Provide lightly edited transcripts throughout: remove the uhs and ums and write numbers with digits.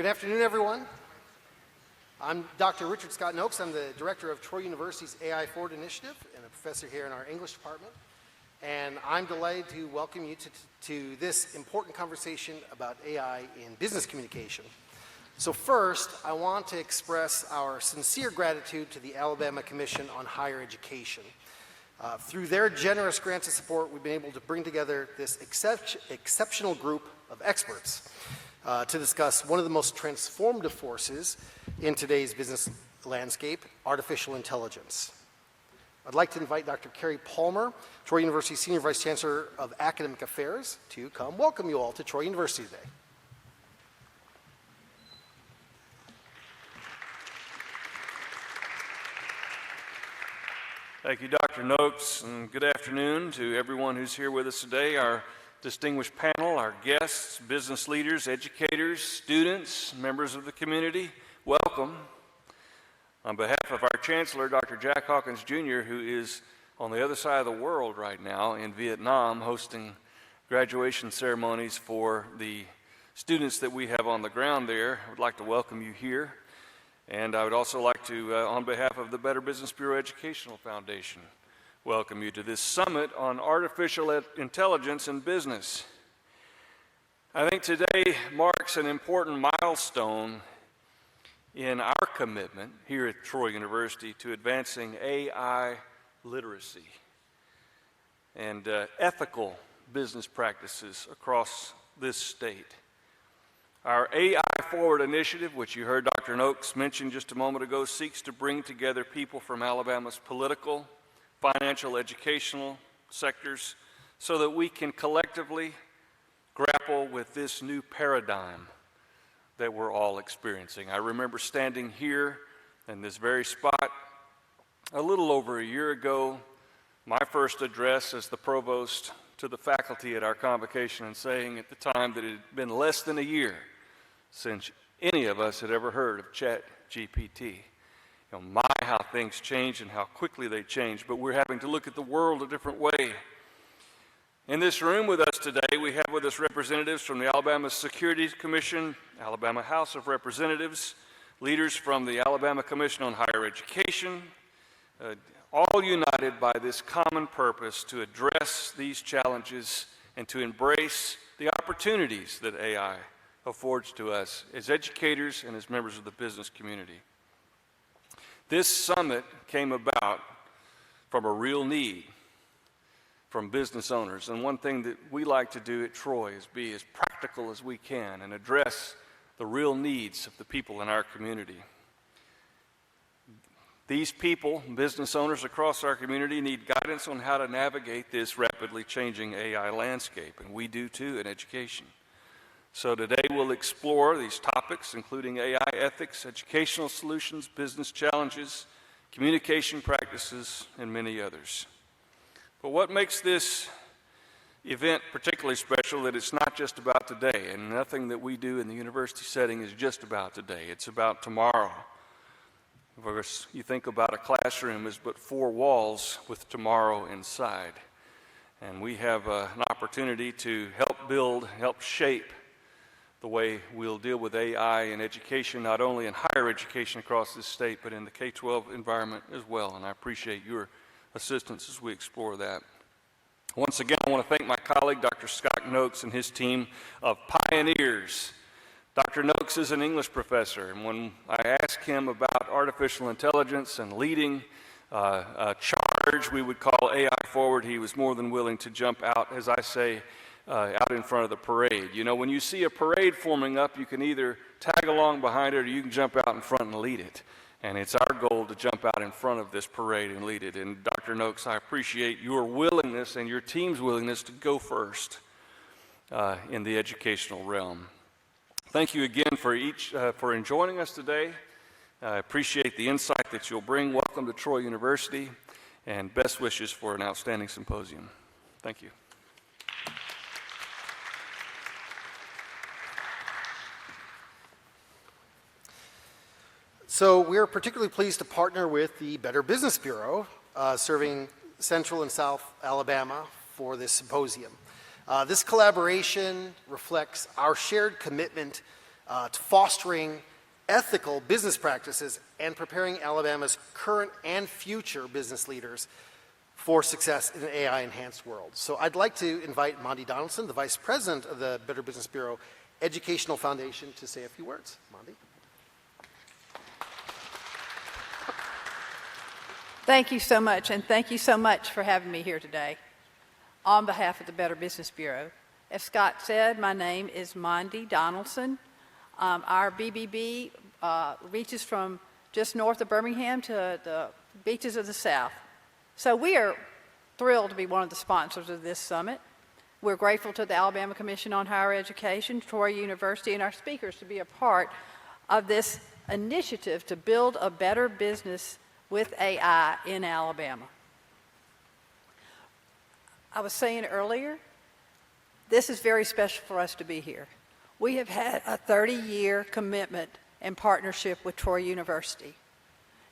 Good afternoon, everyone. I'm Dr. Richard Scott Noakes. I'm the director of Troy University's AI Forward Initiative and a professor here in our English department. And I'm delighted to welcome you to this important conversation about AI in business communication. So first, I want to express our sincere gratitude to the Alabama Commission on Higher Education. Through their generous grants of support, we've been able to bring together this exceptional group of experts to discuss one of the most transformative forces in today's business landscape, artificial intelligence. I'd like to invite Dr. Carrie Palmer, Troy University Senior Vice Chancellor of Academic Affairs, to come welcome you all to Troy University today. Thank you, Dr. Noakes, and good afternoon to everyone who's here with us today, our distinguished panel, our guests, business leaders, educators, students, members of the community. Welcome. On behalf of our Chancellor, Dr. Jack Hawkins, Jr., who is on the other side of the world right now in Vietnam hosting graduation ceremonies for the students that we have on the ground there, I would like to welcome you here. And I would also like to, on behalf of the Better Business Bureau Educational Foundation, welcome you to this summit on artificial intelligence in business. I think today marks an important milestone in our commitment here at Troy University to advancing AI literacy and ethical business practices across this state. Our AI Forward initiative, which you heard Dr. Noakes mention just a moment ago, seeks to bring together people from Alabama's political, financial, educational sectors so that we can collectively grapple with this new paradigm that we're all experiencing. I remember standing here in this very spot a little over a year ago, my first address as the provost to the faculty at our convocation, and saying at the time that it had been less than a year since any of us had ever heard of ChatGPT. How things change and how quickly they change, but we're having to look at the world a different way. In this room with us today, we have with us representatives from the Alabama Securities Commission, Alabama House of Representatives, leaders from the Alabama Commission on Higher Education, all united by this common purpose to address these challenges and to embrace the opportunities that AI affords to us as educators and as members of the business community. This summit came about from a real need from business owners. And one thing that we like to do at Troy is be as practical as we can and address the real needs of the people in our community. These people, business owners across our community, need guidance on how to navigate this rapidly changing AI landscape, and we do too in education. So today we'll explore these topics, including AI ethics, educational solutions, business challenges, communication practices, and many others. But what makes this event particularly special that it's not just about today, and nothing that we do in the university setting is just about today. It's about tomorrow. Of course, you think about a classroom as but four walls with tomorrow inside. And we have an opportunity to help build, help shape the way we'll deal with AI in education, not only in higher education across this state, but in the K-12 environment as well. And I appreciate your assistance as we explore that. Once again, I want to thank my colleague, Dr. Scott Noakes, and his team of pioneers. Dr. Noakes is an English professor, and when I asked him about artificial intelligence and leading a charge we would call AI Forward, he was more than willing to jump out, as I say, out in front of the parade. You know, when you see a parade forming up, you can either tag along behind it or you can jump out in front and lead it. And it's our goal to jump out in front of this parade and lead it. And Dr. Noakes, I appreciate your willingness and your team's willingness to go first in the educational realm. Thank you again for joining us today. I appreciate the insight that you'll bring. Welcome to Troy University, and best wishes for an outstanding symposium. Thank you. So we're particularly pleased to partner with the Better Business Bureau, serving Central and South Alabama for this symposium. This collaboration reflects our shared commitment to fostering ethical business practices and preparing Alabama's current and future business leaders for success in an AI-enhanced world. So I'd like to invite Mondi Donaldson, the Vice President of the Better Business Bureau Educational Foundation, to say a few words. Mondi. Thank you so much, and thank you so much for having me here today on behalf of the Better Business Bureau. As Scott said, my name is Mondi Donaldson. Our BBB reaches from just north of Birmingham to the beaches of the South. So we are thrilled to be one of the sponsors of this summit. We're grateful to the Alabama Commission on Higher Education, Troy University, and our speakers to be a part of this initiative to build a better business with AI in Alabama. I was saying earlier, this is very special for us to be here. We have had a 30-year commitment and partnership with Troy University.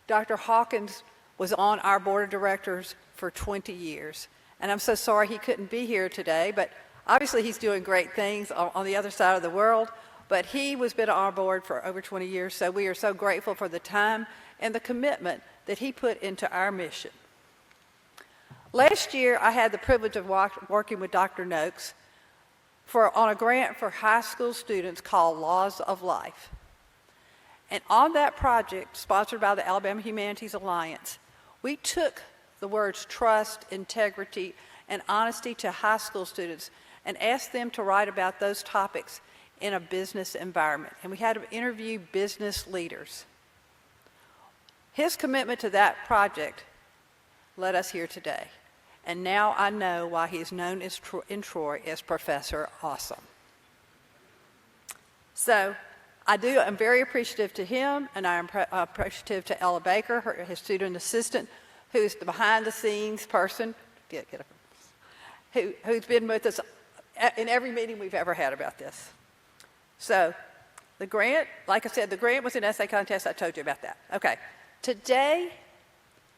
Dr. Hawkins was on our board of directors for 20 years. And I'm so sorry he couldn't be here today, but obviously he's doing great things on the other side of the world. But he has been on our board for over 20 years, so we are so grateful for the time and the commitment that he put into our mission. Last year, I had the privilege of working with Dr. Noakes on a grant for high school students called Laws of Life. And on that project, sponsored by the Alabama Humanities Alliance, we took the words trust, integrity, and honesty to high school students and asked them to write about those topics in a business environment. And we had to interview business leaders. His commitment to that project led us here today. And now I know why he is known in Troy as Professor Awesome. So I'm very appreciative to him, and I'm appreciative to Ella Baker, his student assistant, who's the behind-the-scenes person, who's been with us in every meeting we've ever had about this. So the grant, like I said, the grant was an essay contest. I told you about that. Okay. Today,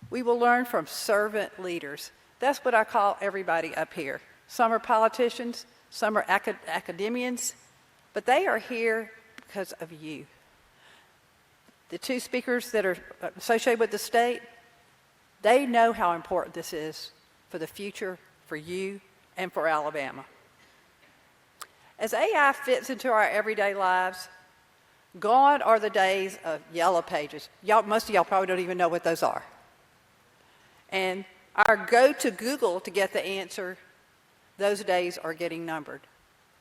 we will learn from servant leaders. That's what I call everybody up here. Some are politicians, some are academians, but they are here because of you. The two speakers that are associated with the state, they know how important this is for the future, for you, and for Alabama. As AI fits into our everyday lives, gone are the days of yellow pages. Most of y'all probably don't even know what those are. And our go to Google to get the answer, those days are getting numbered.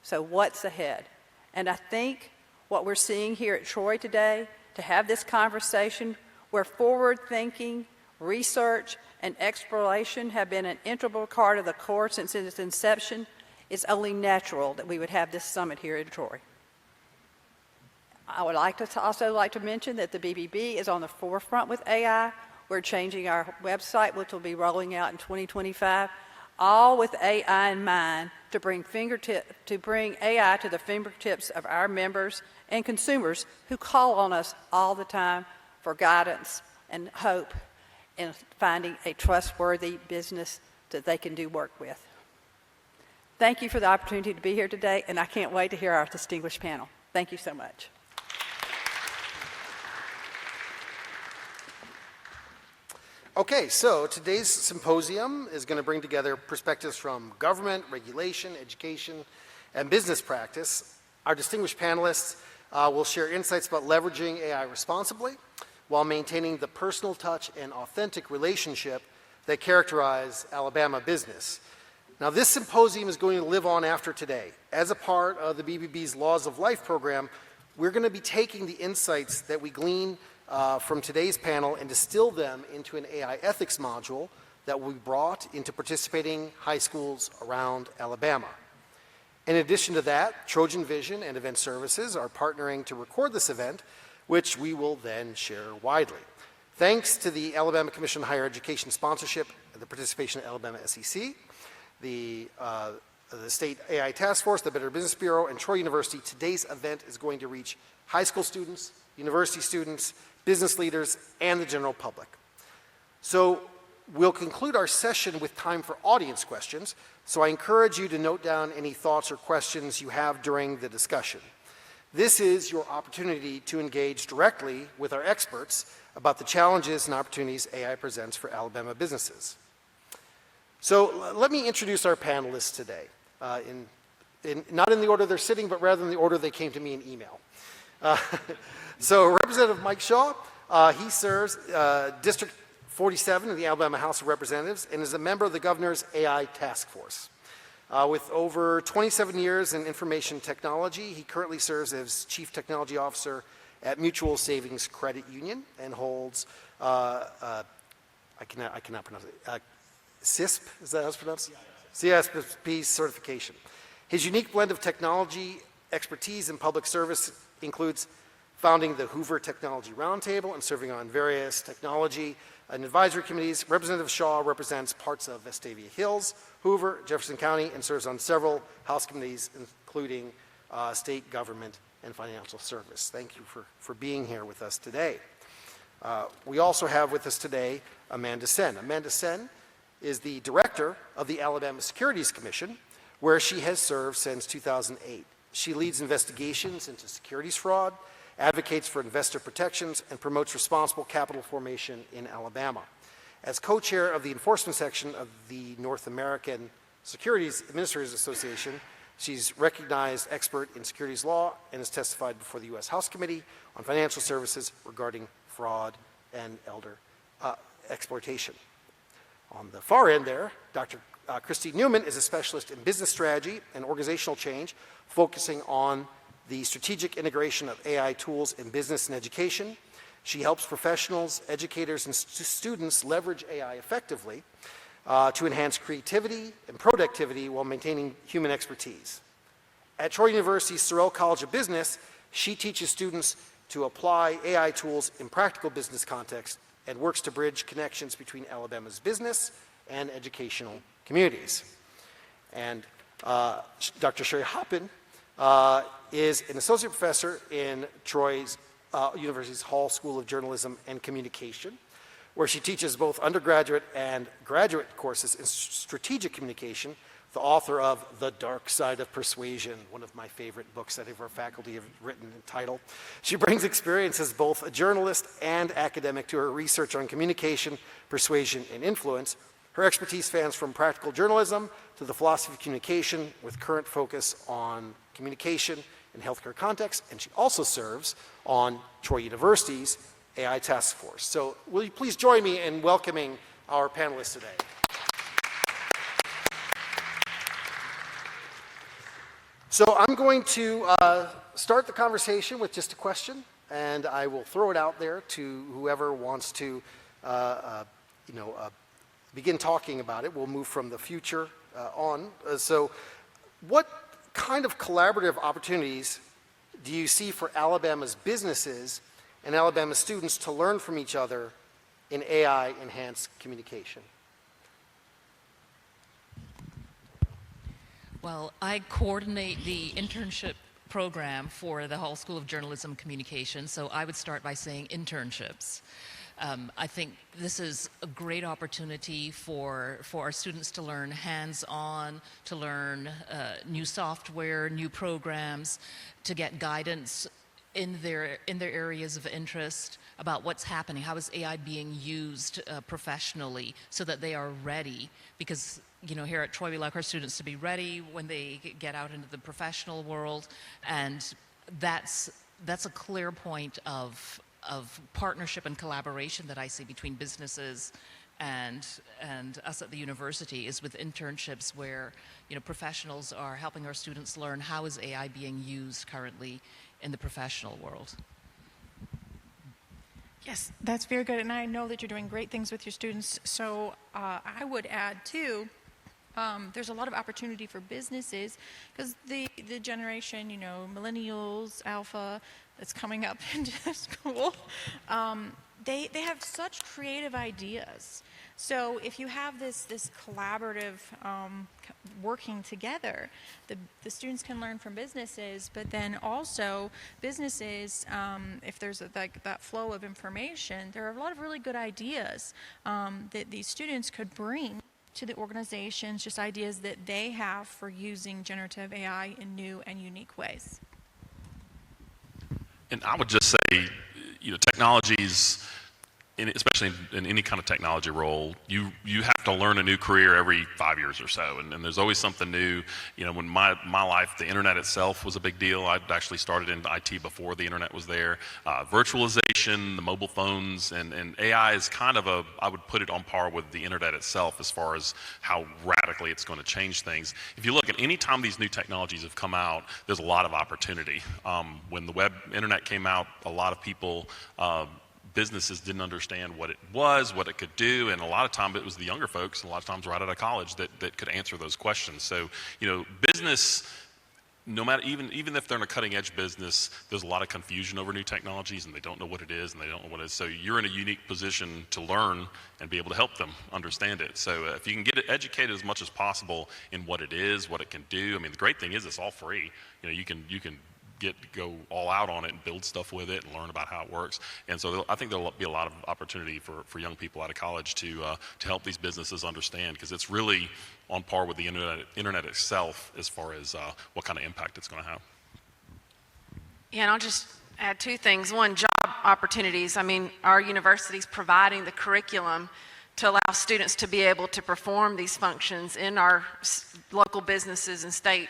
So what's ahead? And I think what we're seeing here at Troy today, to have this conversation where forward-thinking, research, and exploration have been an integral part of the course since its inception, it's only natural that we would have this summit here in Troy. I would also like to mention that the BBB is on the forefront with AI. We're changing our website, which will be rolling out in 2025, all with AI in mind to bring AI to the fingertips of our members and consumers who call on us all the time for guidance and hope in finding a trustworthy business that they can do work with. Thank you for the opportunity to be here today, and I can't wait to hear our distinguished panel. Thank you so much. Okay, so today's symposium is going to bring together perspectives from government, regulation, education, and business practice. Our distinguished panelists will share insights about leveraging AI responsibly while maintaining the personal touch and authentic relationship that characterize Alabama business. Now, this symposium is going to live on after today. As a part of the BBB's Laws of Life program, we're going to be taking the insights that we glean from today's panel and distill them into an AI ethics module that we brought into participating high schools around Alabama. In addition to that, Trojan Vision and Event Services are partnering to record this event, which we will then share widely. Thanks to the Alabama Commission on Higher Education sponsorship and the participation of Alabama SEC, the State AI Task Force, the Better Business Bureau, and Troy University, today's event is going to reach high school students, university students, business leaders, and the general public. So we'll conclude our session with time for audience questions, so I encourage you to note down any thoughts or questions you have during the discussion. This is your opportunity to engage directly with our experts about the challenges and opportunities AI presents for Alabama businesses. So let me introduce our panelists today, not in the order they're sitting, but rather in the order they came to me in email. So Representative Mike Shaw, he serves District 47 in the Alabama House of Representatives and is a member of the governor's AI task force. With over 27 years in information technology, he currently serves as Chief Technology Officer at Mutual Savings Credit Union and holds, I cannot pronounce it, CISP, is that how it's pronounced? CISP certification. His unique blend of technology expertise and public service includes founding the Hoover Technology Roundtable and serving on various technology and advisory committees. Representative Shaw represents parts of Vestavia Hills, Hoover, Jefferson County, and serves on several House committees, including state government and financial service. Thank you for being here with us today. We also have with us today Amanda Sen. Amanda Sen is the director of the Alabama Securities Commission, where she has served since 2008. She leads investigations into securities fraud, advocates for investor protections, and promotes responsible capital formation in Alabama. As co-chair of the enforcement section of the North American Securities Administrators Association, she's recognized expert in securities law and has testified before the U.S. House Committee on Financial Services regarding fraud and elder exploitation. On the far end there, Dr. Christine Newman is a specialist in business strategy and organizational change, focusing on the strategic integration of AI tools in business and education. She helps professionals, educators, and students leverage AI effectively to enhance creativity and productivity while maintaining human expertise. At Troy University's Sorrell College of Business, she teaches students to apply AI tools in practical business context and works to bridge connections between Alabama's business and educational communities. And Dr. Sherry Hoppin is an associate professor in Troy's University's Hall School of Journalism and Communication, where she teaches both undergraduate and graduate courses in strategic communication, the author of The Dark Side of Persuasion, one of my favorite books that our faculty have written and titled. She brings experience as both a journalist and academic to her research on communication, persuasion, and influence. Her expertise spans from practical journalism to the philosophy of communication, with current focus on communication in healthcare context, and she also serves on Troy University's AI task force. So will you please join me in welcoming our panelists today. So I'm going to start the conversation with just a question, and I will throw it out there to whoever wants to begin talking about it. We'll move from the future on. So what kind of collaborative opportunities do you see for Alabama's businesses and Alabama students to learn from each other in AI-enhanced communication? Well, I coordinate the internship program for the Hall School of Journalism Communication, so I would start by saying internships. I think this is a great opportunity for our students to learn hands-on, to learn new software, new programs, to get guidance in their areas of interest about what's happening, how is AI being used professionally, so that they are ready. Because here at Troy, we like our students to be ready when they get out into the professional world, and that's a clear point of partnership and collaboration that I see between businesses and us at the university, is with internships where professionals are helping our students learn how is AI being used currently in the professional world. Yes, that's very good, and I know that you're doing great things with your students. So I would add too, there's a lot of opportunity for businesses, because the generation, millennials, alpha, that's coming up into school, they have such creative ideas. So if you have this collaborative working together, the students can learn from businesses, but then also businesses, if there's that flow of information, there are a lot of really good ideas that these students could bring to the organizations, just ideas that they have for using generative AI in new and unique ways. And I would just say, technologies, especially in any kind of technology role, you have to learn a new career every 5 years or so, and there's always something new. When my life, the internet itself was a big deal. I'd actually started in IT before the internet was there. Virtualization, the mobile phones, and AI is kind of I would put it on par with the internet itself as far as how radically it's going to change things. If you look at any time these new technologies have come out, there's a lot of opportunity. When the internet came out, a lot of people, businesses didn't understand what it was, what it could do, and a lot of time it was the younger folks, a lot of times right out of college, that could answer those questions. So, business, no matter, even if they're in a cutting edge business, there's a lot of confusion over new technologies, and they don't know what it is, and they don't know what it is. So you're in a unique position to learn and be able to help them understand it. So if you can get educated as much as possible in what it is, what it can do. I mean, the great thing is it's all free. You can go all out on it and build stuff with it and learn about how it works. And so I think there'll be a lot of opportunity for young people out of college to help these businesses understand, because it's really on par with the internet itself as far as what kind of impact it's going to have. Yeah, and I'll just add two things. One, job opportunities. I mean, our university's providing the curriculum to allow students to be able to perform these functions in our local businesses and state.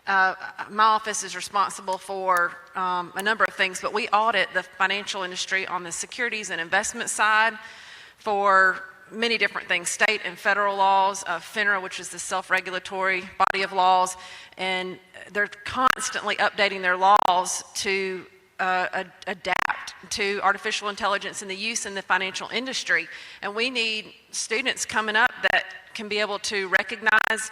My office is responsible for a number of things, but we audit the financial industry on the securities and investment side for many different things, state and federal laws, FINRA, which is the self-regulatory body of laws, and they're constantly updating their laws to adapt to artificial intelligence and the use in the financial industry. And we need students coming up that can be able to recognize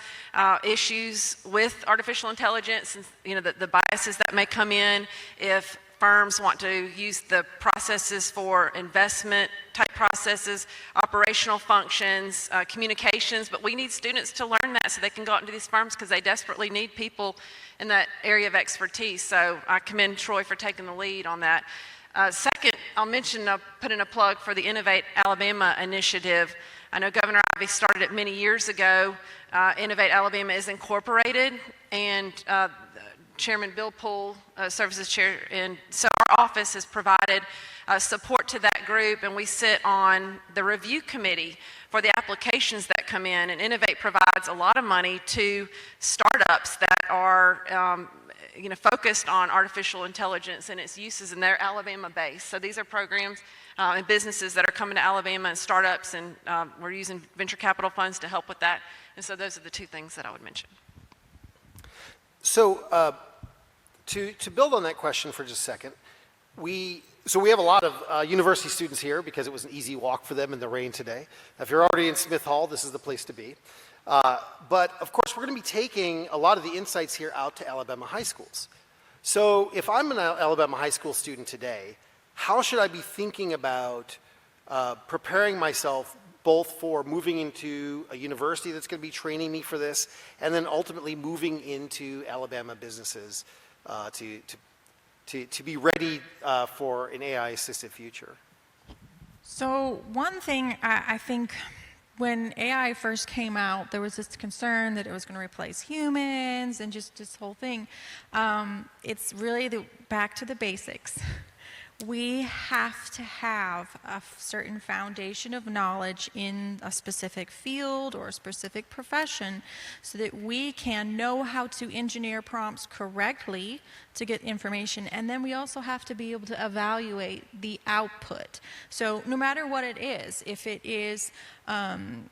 issues with artificial intelligence and the biases that may come in if firms want to use the processes for investment type processes, operational functions, communications, but we need students to learn that so they can go out into these firms, because they desperately need people in that area of expertise. So I commend Troy for taking the lead on that. Second, I'll put in a plug for the Innovate Alabama initiative. I know Governor Ivey started it many years ago. Innovate Alabama is incorporated, and Chairman Bill Poole serves as chair, and so our office has provided support to that group, and we sit on the review committee for the applications that come in, and Innovate provides a lot of money to startups that are focused on artificial intelligence and its uses, and they're Alabama based. So these are programs and businesses that are coming to Alabama, and startups, and we're using venture capital funds to help with that. And so those are the two things that I would mention. So to build on that question for just a second, we have a lot of university students here because it was an easy walk for them in the rain today. If you're already in Smith Hall, this is the place to be. But of course, we're going to be taking a lot of the insights here out to Alabama high schools. So if I'm an Alabama high school student today, how should I be thinking about preparing myself both for moving into a university that's going to be training me for this, and then ultimately moving into Alabama businesses to be ready for an AI-assisted future? So one thing I think, when AI first came out, there was this concern that it was going to replace humans and just this whole thing. It's really back to the basics. We have to have a certain foundation of knowledge in a specific field or a specific profession so that we can know how to engineer prompts correctly to get information. And then we also have to be able to evaluate the output. So no matter what it is, if it is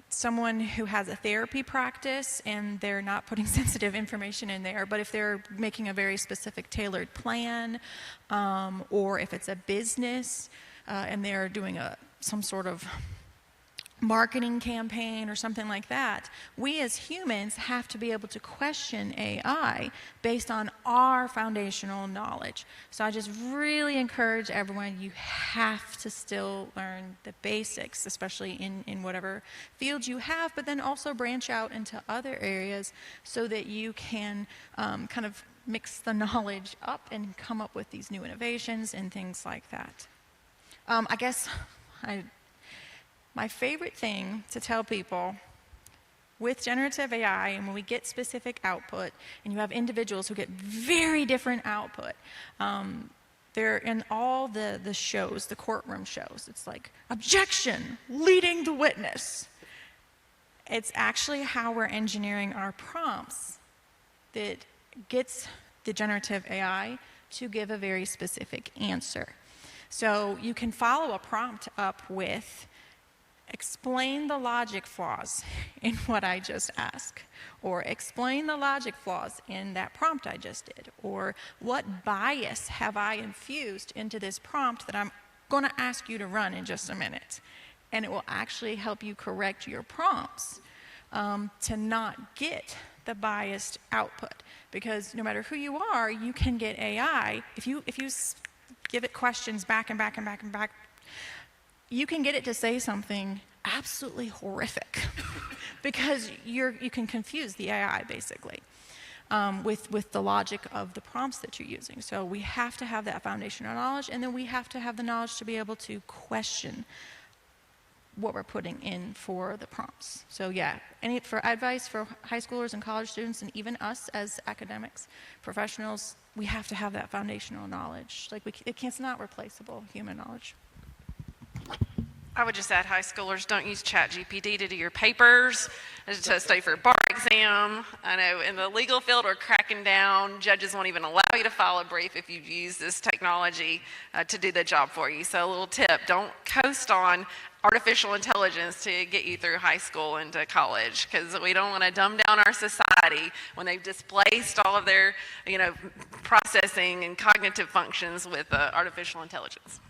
someone who has a therapy practice and they're not putting sensitive information in there, but if they're making a very specific tailored plan, or if it's a business and they're doing some sort of marketing campaign or something like that, we as humans have to be able to question AI based on our foundational knowledge. So I just really encourage everyone, you have to still learn the basics, especially in whatever field you have, but then also branch out into other areas so that you can kind of mix the knowledge up and come up with these new innovations and things like that. I guess my favorite thing to tell people with generative AI, and when we get specific output, and you have individuals who get very different output, They're in all the shows, the courtroom shows. It's like, objection, leading the witness. It's actually how we're engineering our prompts that gets the generative AI to give a very specific answer. So you can follow a prompt up with, explain the logic flaws in what I just asked, or explain the logic flaws in that prompt I just did, or what bias have I infused into this prompt that I'm going to ask you to run in just a minute. And it will actually help you correct your prompts to not get the biased output. Because no matter who you are, you can get AI, if you give it questions back and back and back and back, you can get it to say something absolutely horrific because you can confuse the AI basically with the logic of the prompts that you're using. So we have to have that foundational knowledge, and then we have to have the knowledge to be able to question what we're putting in for the prompts. So yeah, for advice for high schoolers and college students, and even us as academics, professionals, we have to have that foundational knowledge. Like it's not replaceable, human knowledge. I would just add, high schoolers, don't use ChatGPT to do your papers, to study for a bar exam. I know in the legal field we're cracking down. Judges won't even allow you to file a brief if you've used this technology to do the job for you. So a little tip, don't coast on artificial intelligence to get you through high school into college, because we don't want to dumb down our society when they've displaced all of their, processing and cognitive functions with artificial intelligence.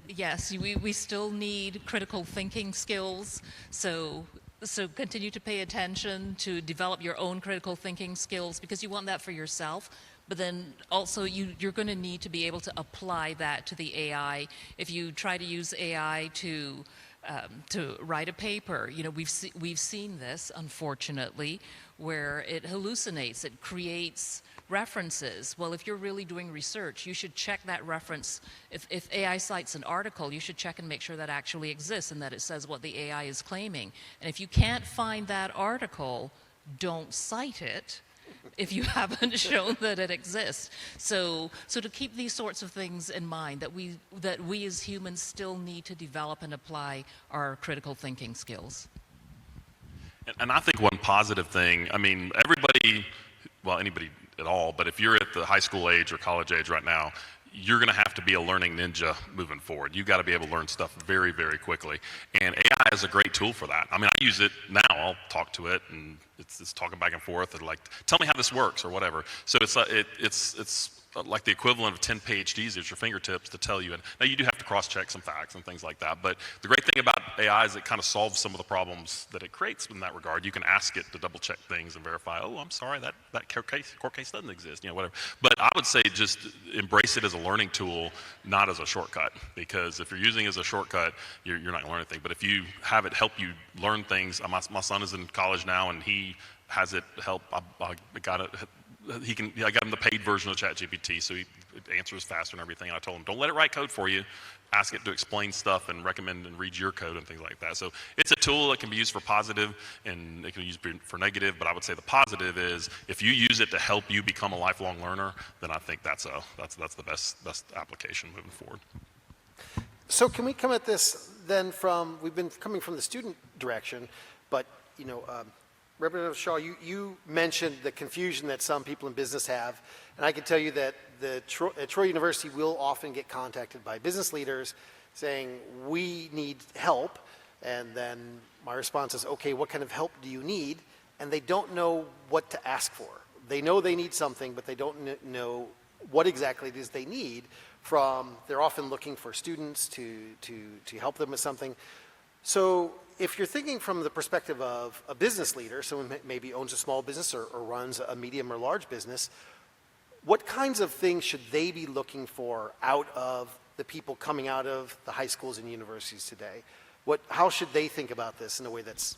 Yes, we still need critical thinking skills, so continue to pay attention to develop your own critical thinking skills, because you want that for yourself, but then also you're going to need to be able to apply that to the AI. If you try to use AI to write a paper, we've seen this, unfortunately, where it hallucinates, it creates references. Well, if you're really doing research, you should check that reference. If AI cites an article, you should check and make sure that actually exists and that it says what the AI is claiming. And if you can't find that article, don't cite it if you haven't shown that it exists. So to keep these sorts of things in mind, that we as humans still need to develop and apply our critical thinking skills. And I think one positive thing, everybody, well, anybody at all, but if you're at the high school age or college age right now, you're going to have to be a learning ninja moving forward. You've got to be able to learn stuff very, very quickly. And AI is a great tool for that. I use it now. I'll talk to it, and it's talking back and forth, and like, tell me how this works or whatever. So it's like the equivalent of 10 PhDs at your fingertips to tell you. And now you do have to cross-check some facts and things like that. But the great thing about AI is it kind of solves some of the problems that it creates in that regard. You can ask it to double-check things and verify, oh, I'm sorry, that court case doesn't exist, whatever. But I would say just embrace it as a learning tool, not as a shortcut. Because if you're using it as a shortcut, you're not going to learn anything. But if you have it help you learn things, my son is in college now, and he has it help. I got him the paid version of ChatGPT, so he answers faster and everything. And I told him, don't let it write code for you. Ask it to explain stuff and recommend and read your code and things like that. So it's a tool that can be used for positive, and it can be used for negative. But I would say the positive is if you use it to help you become a lifelong learner, then I think that's the best application moving forward. So can we come at this then we've been coming from the student direction, but Representative Shaw, you mentioned the confusion that some people in business have, and I can tell you that at Troy University will often get contacted by business leaders saying, we need help, and then my response is, okay, what kind of help do you need? And they don't know what to ask for. They know they need something, but they don't know what exactly it is they need they're often looking for students to help them with something. So if you're thinking from the perspective of a business leader, someone maybe owns a small business or runs a medium or large business, what kinds of things should they be looking for out of the people coming out of the high schools and universities today? How should they think about this in a way that's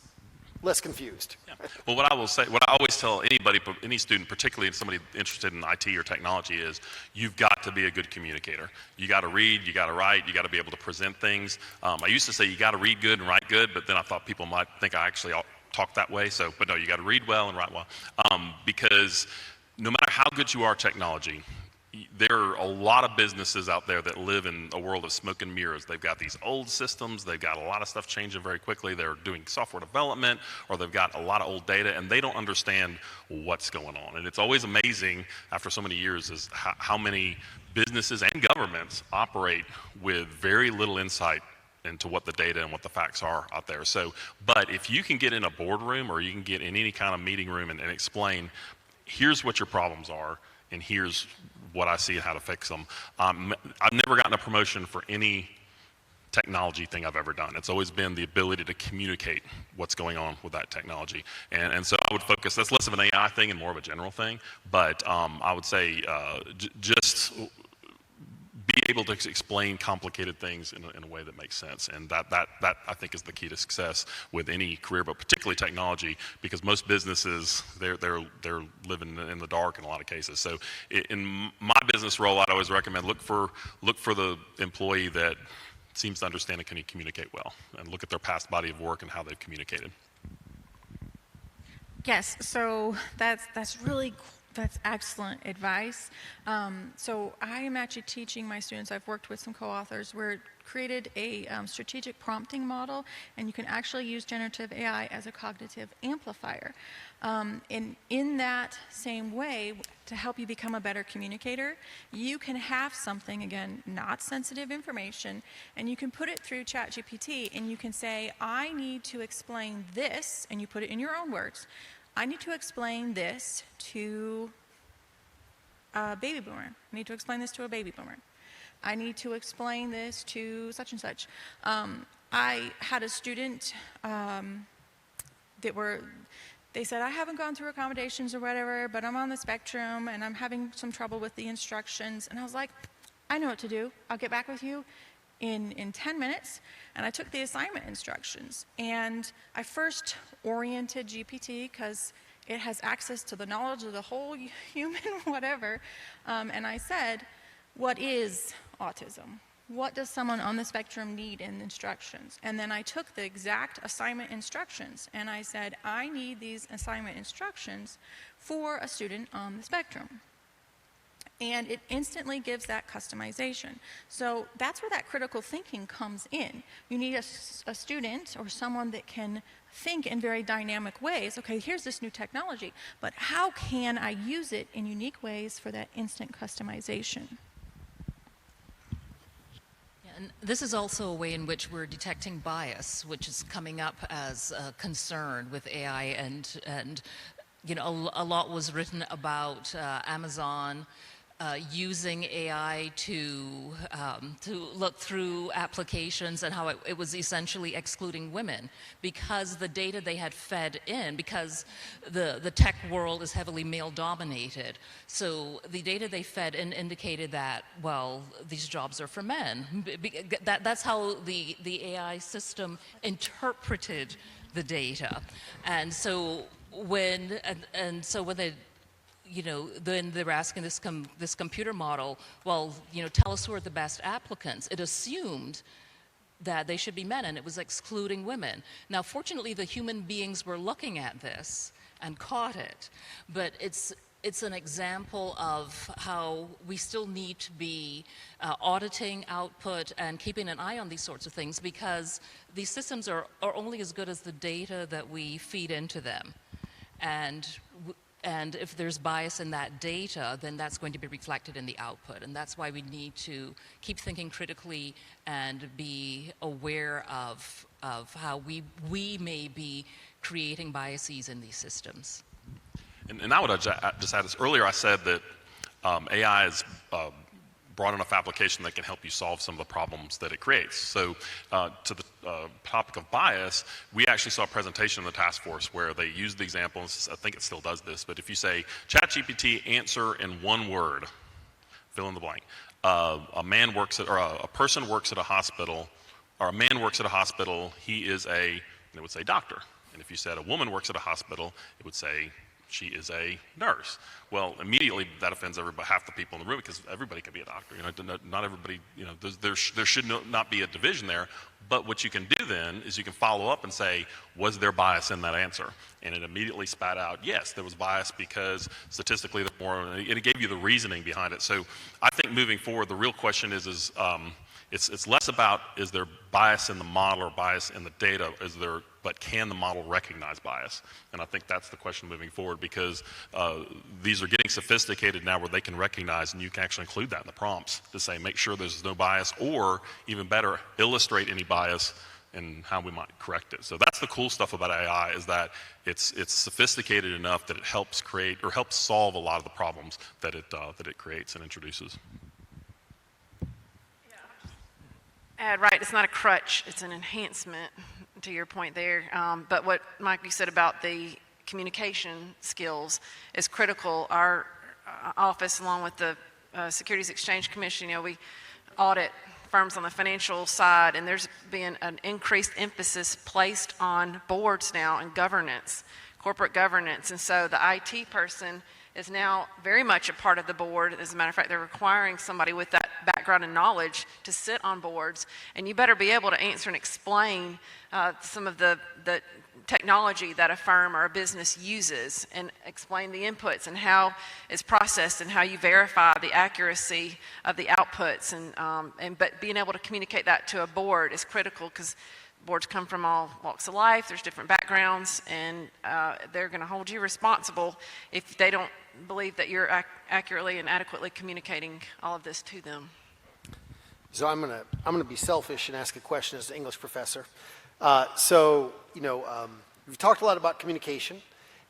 less confused? Yeah. Well, what I always tell any student, particularly somebody interested in IT or technology, is you've got to be a good communicator. You got to read, you got to write, you got to be able to present things. I used to say you got to read good and write good, but then I thought people might think I actually talk that way. But no, you got to read well and write well, because no matter how good you are at technology, there are a lot of businesses out there that live in a world of smoke and mirrors. They've got these old systems, they've got a lot of stuff changing very quickly, they're doing software development, or they've got a lot of old data, and they don't understand what's going on. And it's always amazing after so many years is how many businesses and governments operate with very little insight into what the data and what the facts are out there. So, but if you can get in a boardroom or you can get in any kind of meeting room and explain, here's what your problems are, and here's what I see and how to fix them. I've never gotten a promotion for any technology thing I've ever done. It's always been the ability to communicate what's going on with that technology. And so I would focus, that's less of an AI thing and more of a general thing, but I would say just be able to explain complicated things in a way that makes sense. And that I think is the key to success with any career, but particularly technology, because most businesses, they're living in the dark in a lot of cases. So in my business role, I'd always recommend look for the employee that seems to understand and can communicate well, and look at their past body of work and how they've communicated. Yes, so that's really cool. That's excellent advice. So I am actually teaching my students, I've worked with some co-authors, where created a strategic prompting model, and you can actually use generative AI as a cognitive amplifier. And in that same way, to help you become a better communicator, you can have something, again, not sensitive information, and you can put it through ChatGPT, and you can say, I need to explain this, and you put it in your own words. I need to explain this to a baby boomer. I need to explain this to a baby boomer. I need to explain this to such and such. I had a student they said, I haven't gone through accommodations or whatever, but I'm on the spectrum and I'm having some trouble with the instructions. And I was like, I know what to do. I'll get back with you in 10 minutes. And I took the assignment instructions, and I first oriented GPT because it has access to the knowledge of the whole human whatever, and I said, what is autism? What does someone on the spectrum need in instructions? And then I took the exact assignment instructions and I said, I need these assignment instructions for a student on the spectrum. And it instantly gives that customization. So that's where that critical thinking comes in. You need a student or someone that can think in very dynamic ways. Okay, here's this new technology, but how can I use it in unique ways for that instant customization? And this is also a way in which we're detecting bias, which is coming up as a concern with AI. And you know, a lot was written about Amazon using AI to look through applications, and how it was essentially excluding women because the data they had fed in, because the tech world is heavily male dominated. So the data they fed in indicated that, well, these jobs are for men. That's how the AI system interpreted the data. And so when they, you know, then they're asking this computer model, well, you know, tell us who are the best applicants. It assumed that they should be men, and it was excluding women. Now, fortunately, the human beings were looking at this and caught it, but it's an example of how we still need to be auditing output and keeping an eye on these sorts of things, because these systems are only as good as the data that we feed into them. And if there's bias in that data, then that's going to be reflected in the output. And that's why we need to keep thinking critically and be aware of how we may be creating biases in these systems. And I would just add this. Earlier I said that AI is broad enough application that can help you solve some of the problems that it creates. So to the topic of bias, we actually saw a presentation in the task force where they used the examples. I think it still does this, but if you say, ChatGPT, answer in one word, fill in the blank. A person works at a hospital, or a man works at a hospital, he is and it would say doctor. And if you said a woman works at a hospital, it would say she is a nurse. Well, immediately that offends everybody, half the people in the room, because everybody can be a doctor. Not everybody, there should not be a division there. But what you can do then is you can follow up and say, was there bias in that answer? And it immediately spat out, yes, there was bias because statistically, it gave you the reasoning behind it. So I think moving forward, the real question is it's less about is there bias in the model or bias in the data, but can the model recognize bias? And I think that's the question moving forward, because these are getting sophisticated now where they can recognize, and you can actually include that in the prompts to say, make sure there's no bias, or even better, illustrate any bias and how we might correct it. So that's the cool stuff about AI, is that it's sophisticated enough that it helps create or helps solve a lot of the problems that it creates and introduces. Add, right, it's not a crutch, it's an enhancement, to your point there. But what, Mike, you said about the communication skills is critical. Our office, along with the Securities Exchange Commission, we audit firms on the financial side, and there's been an increased emphasis placed on boards now and governance, corporate governance. And so the IT person is now very much a part of the board. As a matter of fact, they're requiring somebody with that background and knowledge to sit on boards. And you better be able to answer and explain some of the technology that a firm or a business uses, and explain the inputs and how it's processed and how you verify the accuracy of the outputs. But being able to communicate that to a board is critical, because boards come from all walks of life, there's different backgrounds, and they're going to hold you responsible if they don't believe that you're accurately and adequately communicating all of this to them. So I'm gonna be selfish and ask a question as an English professor. We've talked a lot about communication,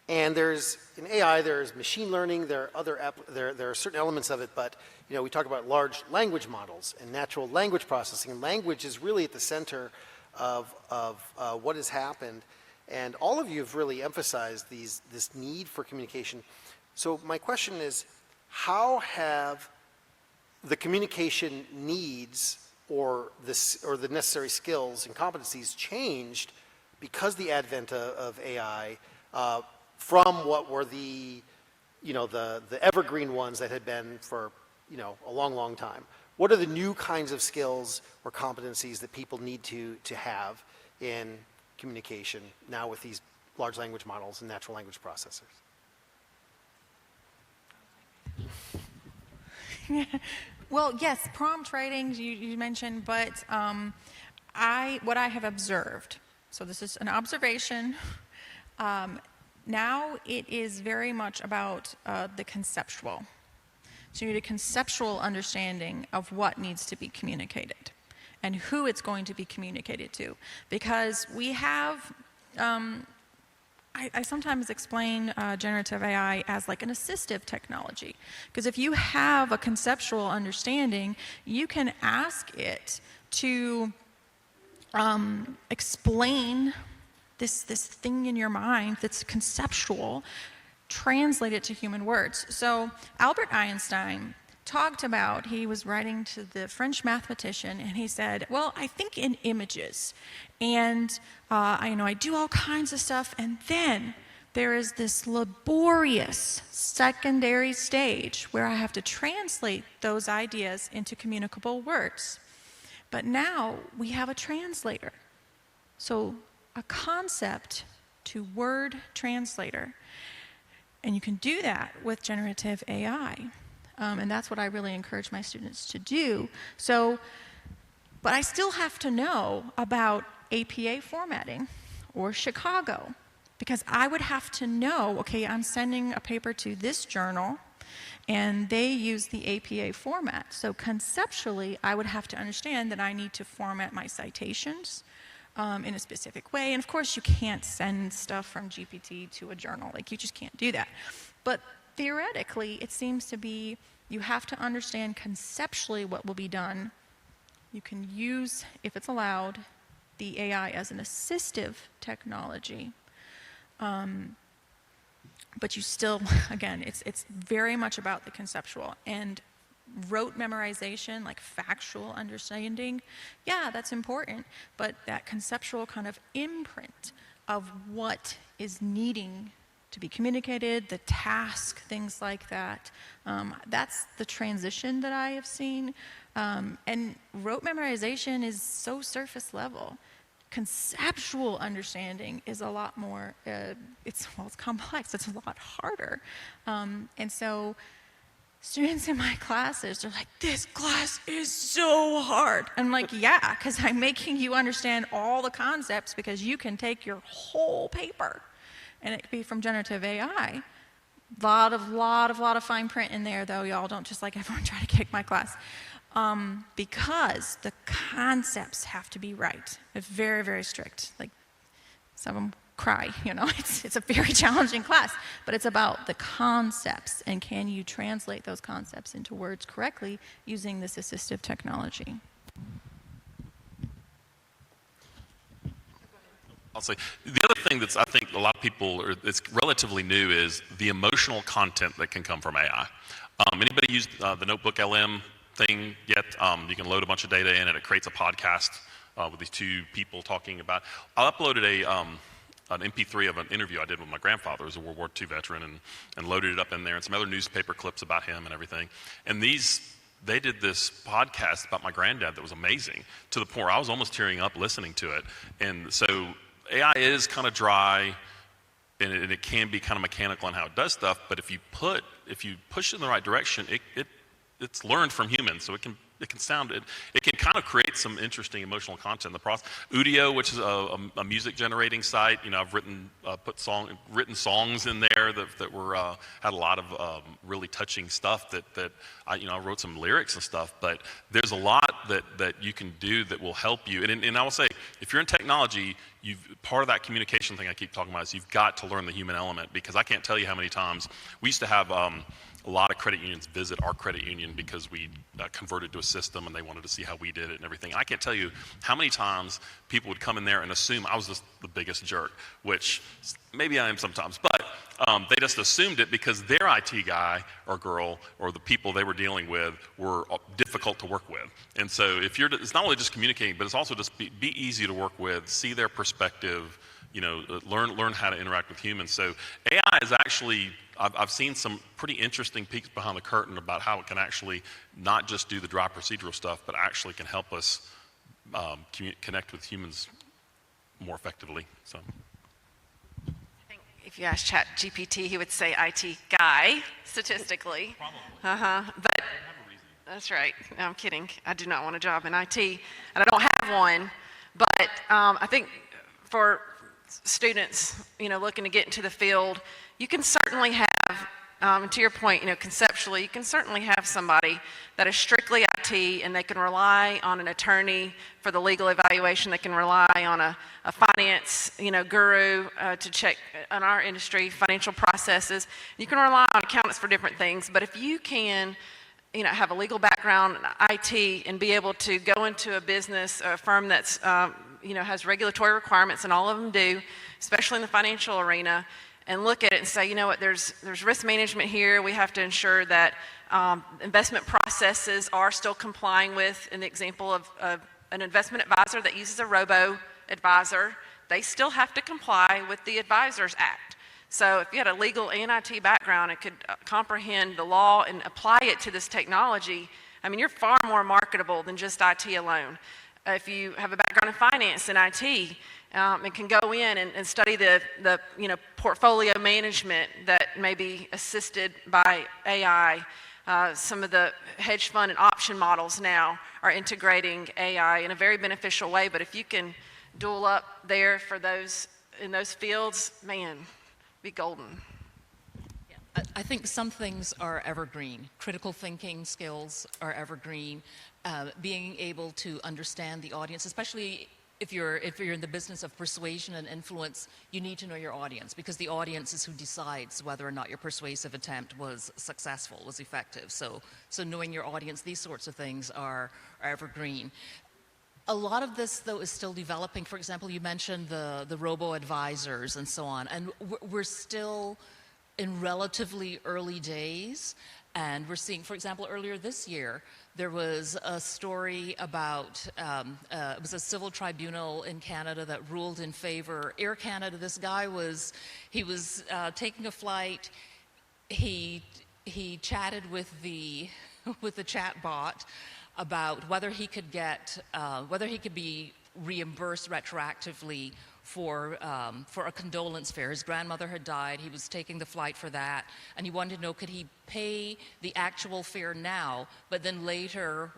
and in AI there's machine learning, there are certain elements of it, but we talk about large language models and natural language processing, and language is really at the center of what has happened, and all of you have really emphasized this need for communication. So my question is, how have the communication needs or the necessary skills and competencies changed because the advent of AI from what were the evergreen ones that had been for a long time? What are the new kinds of skills or competencies that people need to have in communication now with these large language models and natural language processors? Well, yes, prompt writing you mentioned, but what I have observed, so this is an observation, now it is very much about the conceptual. So you need a conceptual understanding of what needs to be communicated and who it's going to be communicated to. Because we have, I sometimes explain generative AI as like an assistive technology. Because if you have a conceptual understanding, you can ask it to explain this thing in your mind that's conceptual, translate it to human words. So Albert Einstein talked about, he was writing to the French mathematician, and he said, well, I think in images, and I do all kinds of stuff, and then there is this laborious secondary stage where I have to translate those ideas into communicable words. But now we have a translator. So a concept to word translator. And you can do that with generative AI. And that's what I really encourage my students to do. But I still have to know about APA formatting or Chicago, because I would have to know, okay, I'm sending a paper to this journal, and they use the APA format. So conceptually, I would have to understand that I need to format my citations in a specific way. And of course, you can't send stuff from GPT to a journal. Like, you just can't do that. But theoretically, it seems to be you have to understand conceptually what will be done. You can use, if it's allowed, the AI as an assistive technology. But you still, again, it's very much about the conceptual. And rote memorization, like factual understanding, yeah, that's important. But that conceptual kind of imprint of what is needing to be communicated, the task, things like that. That's the transition that I have seen. And rote memorization is so surface level. Conceptual understanding is a lot more, it's complex, it's a lot harder. And so students in my classes are like, this class is so hard. I'm like, yeah, because I'm making you understand all the concepts, because you can take your whole paper, and it could be from generative AI. Lot of fine print in there, though. Y'all don't just like everyone try to kick my class. Because the concepts have to be right. It's very, very strict. Like, some of them cry, you know. It's a very challenging class, but it's about the concepts, and can you translate those concepts into words correctly using this assistive technology. I'll say the other thing that's, I think a lot of people, it's relatively new, is the emotional content that can come from AI. Anybody use the Notebook LM thing yet? You can load a bunch of data in and it creates a podcast with these two people talking about. I uploaded an MP3 of an interview I did with my grandfather, who's a World War II veteran, and loaded it up in there, and some other newspaper clips about him and everything. And they did this podcast about my granddad that was amazing, to the point where I was almost tearing up listening to it. And so AI is kind of dry, and it can be kind of mechanical in how it does stuff, but if you push it in the right direction, it's learned from humans, so it can kind of create some interesting emotional content in the process. Udio, which is a music generating site, I've written songs in there that were had a lot of really touching stuff that I wrote some lyrics and stuff. But there's a lot that you can do that will help you. And I will say, if you're in technology, part of that communication thing I keep talking about is you've got to learn the human element, because I can't tell you how many times we used to have a lot of credit unions visit our credit union because we converted to a system and they wanted to see how we did it and everything. And I can't tell you how many times people would come in there and assume I was just the biggest jerk, which maybe I am sometimes, but they just assumed it because their IT guy or girl or the people they were dealing with were difficult to work with. And so it's not only just communicating, but it's also just be easy to work with, see their perspective, learn how to interact with humans. So AI is actually, I've seen some pretty interesting peeks behind the curtain about how it can actually not just do the dry procedural stuff, but actually can help us connect with humans more effectively. So, I think if you ask ChatGPT, he would say IT guy, statistically. probably. But that's right. No, I'm kidding. I do not want a job in IT, and I don't have one. But I think for students, looking to get into the field, you can certainly have, to your point, conceptually, you can certainly have somebody that is strictly IT, and they can rely on an attorney for the legal evaluation. They can rely on a finance, guru to check on our industry, financial processes. You can rely on accountants for different things. But if you can, have a legal background in IT and be able to go into a business, a firm that's, has regulatory requirements, and all of them do, especially in the financial arena, and look at it and say, there's risk management here. We have to ensure that investment processes are still complying with, in the example of an investment advisor that uses a robo-advisor, they still have to comply with the Advisors Act. So if you had a legal and IT background and could comprehend the law and apply it to this technology, you're far more marketable than just IT alone. If you have a background in finance and IT, and can go in and study the portfolio management that may be assisted by AI. Some of the hedge fund and option models now are integrating AI in a very beneficial way. But if you can dual up there for those in those fields, man, be golden. I think some things are evergreen. Critical thinking skills are evergreen. Being able to understand the audience, especially if you're in the business of persuasion and influence, you need to know your audience, because the audience is who decides whether or not your persuasive attempt was successful, was effective. So knowing your audience, these sorts of things are evergreen. A lot of this, though, is still developing. For example, you mentioned the robo-advisors and so on, and we're still in relatively early days. And we're seeing, for example, earlier this year, there was a story about, it was a civil tribunal in Canada that ruled in favor. Air Canada, this guy was, he was taking a flight. He chatted with the, with the chat bot about whether he could get, whether he could be reimbursed retroactively for a condolence fare. His grandmother had died. He was taking the flight for that, and he wanted to know, could he pay the actual fare now, but then later,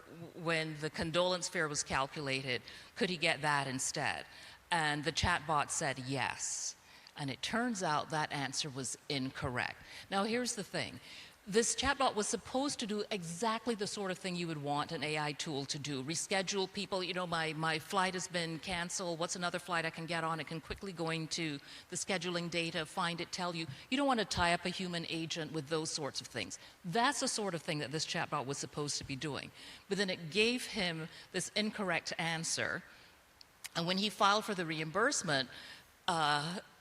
when the condolence fare was calculated, could he get that instead? And the chatbot said yes. And it turns out that answer was incorrect. Now, here's the thing. This chatbot was supposed to do exactly the sort of thing you would want an AI tool to do. Reschedule people, you know, my flight has been canceled, what's another flight I can get on? It can quickly go into the scheduling data, find it, tell you. You don't want to tie up a human agent with those sorts of things. That's the sort of thing that this chatbot was supposed to be doing. But then it gave him this incorrect answer, and when he filed for the reimbursement,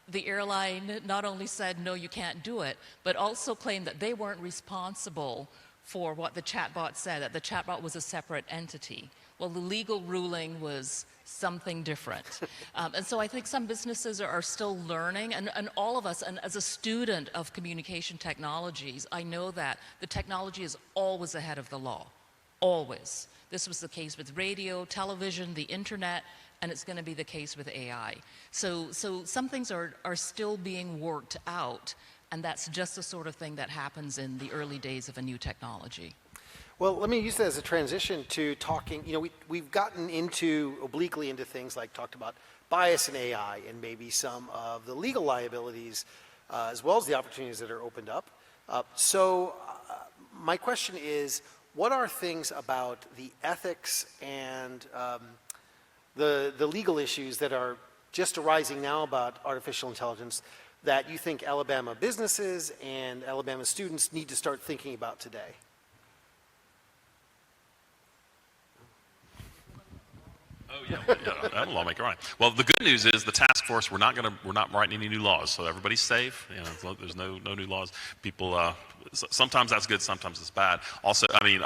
the airline not only said, no, you can't do it, but also claimed that they weren't responsible for what the chatbot said, that the chatbot was a separate entity. Well, the legal ruling was something different. And so I think some businesses are still learning, and all of us, and as a student of communication technologies, I know that the technology is always ahead of the law, always. This was the case with radio, television, the internet, and it's going to be the case with AI. So some things are still being worked out, and that's just the sort of thing that happens in the early days of a new technology. Well, let me use that as a transition to talking, you know, we've gotten obliquely into things like talked about bias in AI and maybe some of the legal liabilities as well as the opportunities that are opened up. My question is, what are things about the ethics and the legal issues that are just arising now about artificial intelligence that you think Alabama businesses and Alabama students need to start thinking about today? Oh yeah, I'm a lawmaker, right? Well, the good news is the task force. We're not writing any new laws, so everybody's safe. You know, there's no new laws. People, sometimes that's good, sometimes it's bad. Also, I mean,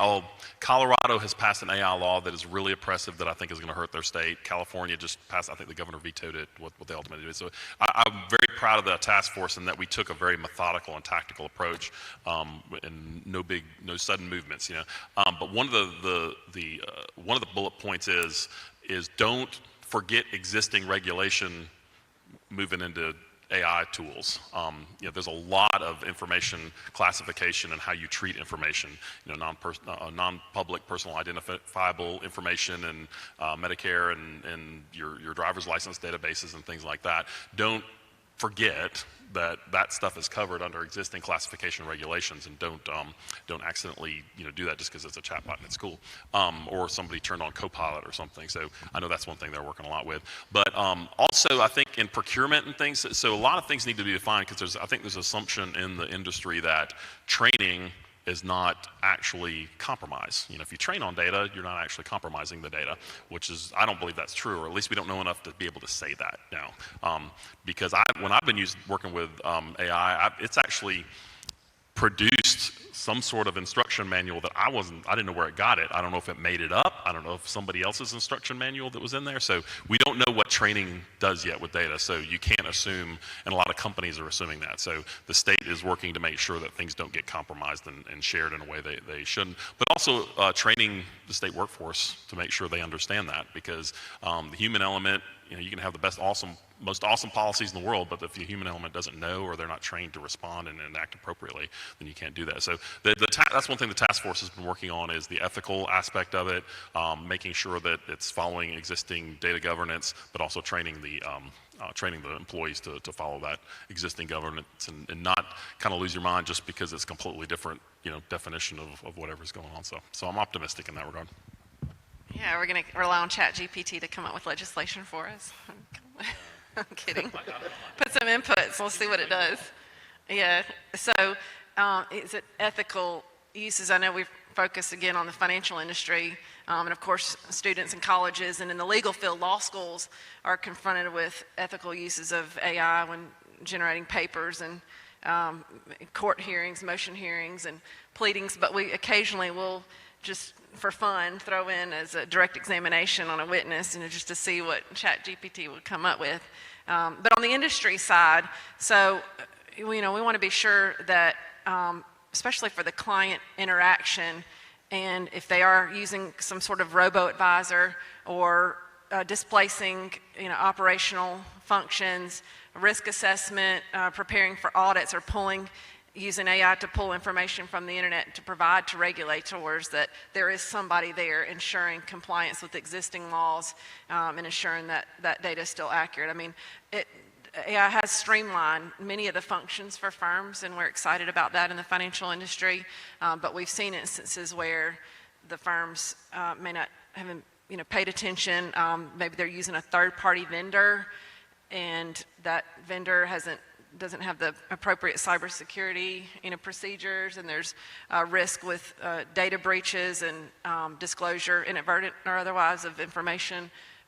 Colorado has passed an AI law that is really oppressive that I think is going to hurt their state. California just passed. I think the governor vetoed it. What they ultimately did. So I'm very proud of the task force in that we took a very methodical and tactical approach, and no sudden movements. You know, but one of the bullet points is don't forget existing regulation moving into AI tools. You know, there's a lot of information classification and how you treat information. You know, non-public personal identifiable information and Medicare and your driver's license databases and things like that. Don't forget that stuff is covered under existing classification regulations, and don't accidentally do that just because it's a chatbot and it's cool, or somebody turned on Copilot or something. So I know that's one thing they're working a lot with. But also I think in procurement and things, so a lot of things need to be defined because I think there's an assumption in the industry that training is not actually compromise. You know, if you train on data, you're not actually compromising the data, which is, I don't believe that's true, or at least we don't know enough to be able to say that now. Because when I've been working with AI, it's actually produced some sort of instruction manual that I didn't know where it got it. I don't know if it made it up. I don't know if somebody else's instruction manual that was in there. So we don't know what training does yet with data. So you can't assume, and a lot of companies are assuming that. So the state is working to make sure that things don't get compromised and shared in a way they shouldn't. But also training the state workforce to make sure they understand that, because the human element, you can have the most awesome policies in the world, but if the human element doesn't know or they're not trained to respond and act appropriately, then you can't do that. So that's one thing the task force has been working on, is the ethical aspect of it, making sure that it's following existing data governance, but also training the employees to follow that existing governance and not kind of lose your mind just because it's completely different, definition of whatever's going on. So I'm optimistic in that regard. Yeah, we're going to rely on ChatGPT to come up with legislation for us. I'm kidding. Put some inputs. We'll see what it does. Yeah. So is it ethical uses? I know we've focused again on the financial industry. And of course, students in colleges and in the legal field, law schools are confronted with ethical uses of AI when generating papers and court hearings, motion hearings, and pleadings, but we occasionally will just for fun throw in as a direct examination on a witness, and just to see what ChatGPT would come up with. But on the industry side, so we want to be sure that, especially for the client interaction, and if they are using some sort of robo-advisor or displacing operational functions, risk assessment, preparing for audits, or using AI to pull information from the internet to provide to regulators, that there is somebody there ensuring compliance with existing laws, and ensuring that that data is still accurate. I mean, AI has streamlined many of the functions for firms, and we're excited about that in the financial industry, but we've seen instances where the firms may not have paid attention. Maybe they're using a third-party vendor, and that vendor doesn't have the appropriate cybersecurity procedures, and there's risk with data breaches and disclosure, inadvertent or otherwise, of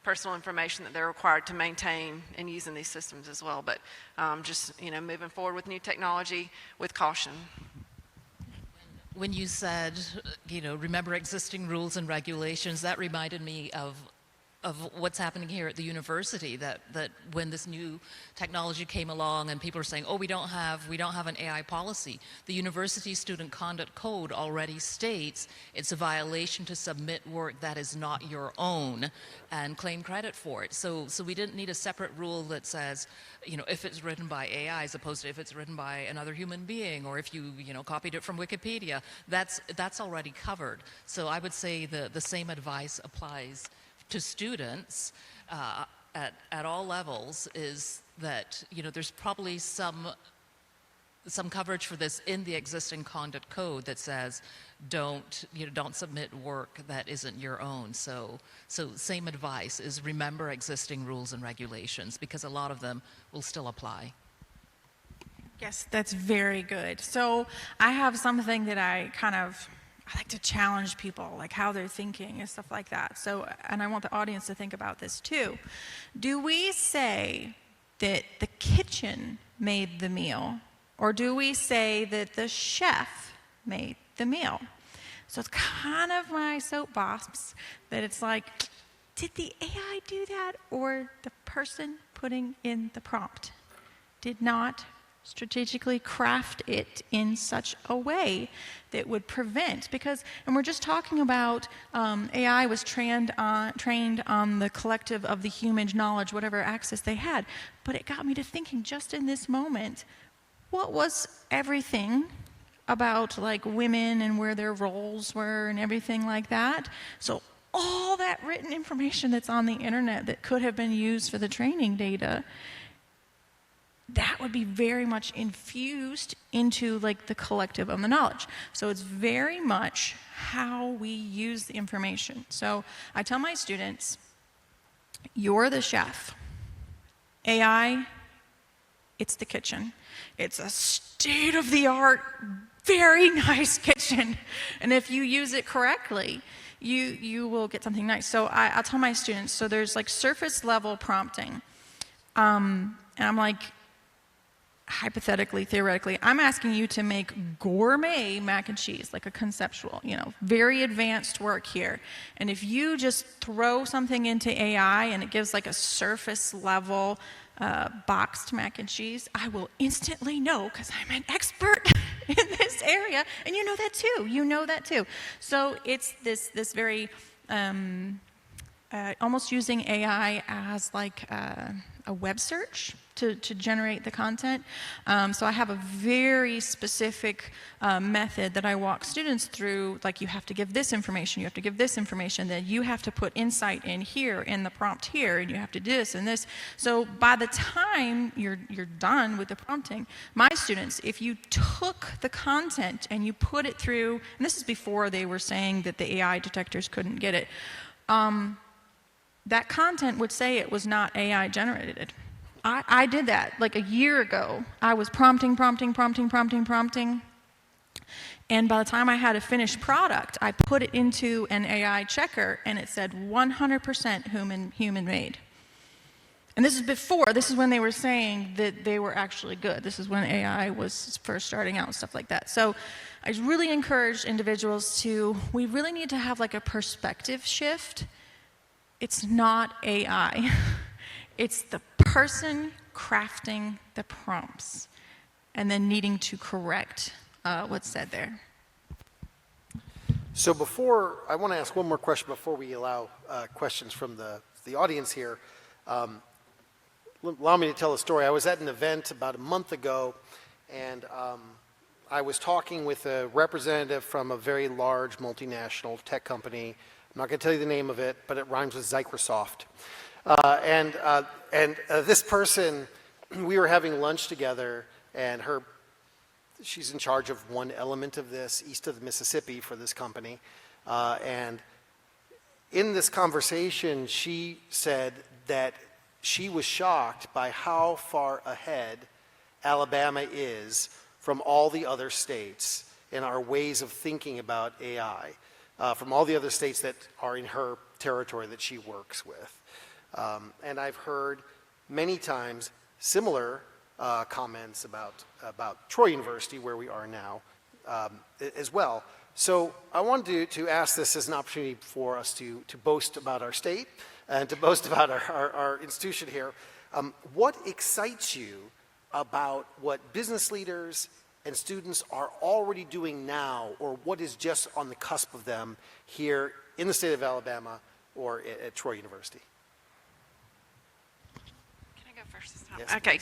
personal information that they're required to maintain and use in these systems as well. But just moving forward with new technology with caution. When you said, remember existing rules and regulations, that reminded me of what's happening here at the university, that when this new technology came along and people are saying, oh, we don't have an AI policy. The university student conduct code already states it's a violation to submit work that is not your own and claim credit for it. So we didn't need a separate rule that says, if it's written by AI as opposed to if it's written by another human being, or if you copied it from Wikipedia. That's already covered. So I would say the same advice applies to students at all levels, is that there's probably some coverage for this in the existing conduct code that says don't submit work that isn't your own. So same advice is remember existing rules and regulations, because a lot of them will still apply. Yes, that's very good. So I have something that I like to challenge people, like how they're thinking and stuff like that. So, and I want the audience to think about this too. Do we say that the kitchen made the meal, or do we say that the chef made the meal? So it's kind of my soapbox that it's like, did the AI do that, or the person putting in the prompt did not strategically craft it in such a way that would prevent, and we're just talking about AI was trained on the collective of the human knowledge, whatever access they had, but it got me to thinking just in this moment, what was everything about like women and where their roles were and everything like that. So all that written information that's on the internet that could have been used for the training data, that would be very much infused into like the collective of the knowledge. So it's very much how we use the information. So I tell my students, you're the chef. AI, it's the kitchen. It's a state-of-the-art, very nice kitchen. And if you use it correctly, you will get something nice. So I'll tell my students, so there's like surface level prompting. And I'm like, hypothetically, theoretically, I'm asking you to make gourmet mac and cheese, like a conceptual, very advanced work here. And if you just throw something into AI and it gives like a surface level boxed mac and cheese, I will instantly know, because I'm an expert in this area, and you know that too. So it's this very almost using AI as like a web search to generate the content. So I have a very specific method that I walk students through, like you have to give this information, you have to give this information, then you have to put insight in here, in the prompt here, and you have to do this and this. So by the time you're done with the prompting, my students, if you took the content and you put it through, and this is before they were saying that the AI detectors couldn't get it, that content would say it was not AI generated. I did that like a year ago. I was prompting. And by the time I had a finished product, I put it into an AI checker and it said 100% human made. And this is when they were saying that they were actually good. This is when AI was first starting out and stuff like that. So I really encourage individuals we really need to have like a perspective shift. It's not AI. It's the person crafting the prompts and then needing to correct what's said there. So I want to ask one more question before we allow questions from the audience here. Allow me to tell a story. I was at an event about a month ago, and I was talking with a representative from a very large multinational tech company. I'm not going to tell you the name of it, but it rhymes with Microsoft. This person, we were having lunch together, and she's in charge of one element of this, east of the Mississippi for this company. And in this conversation, she said that she was shocked by how far ahead Alabama is from all the other states in our ways of thinking about AI, from all the other states that are in her territory that she works with. And I've heard many times similar comments about Troy University, where we are now, as well. So I wanted to ask this as an opportunity for us to boast about our state and to boast about our institution here. What excites you about what business leaders and students are already doing now, or what is just on the cusp of them here in the state of Alabama or at Troy University? Can I go first this time? Yes, okay,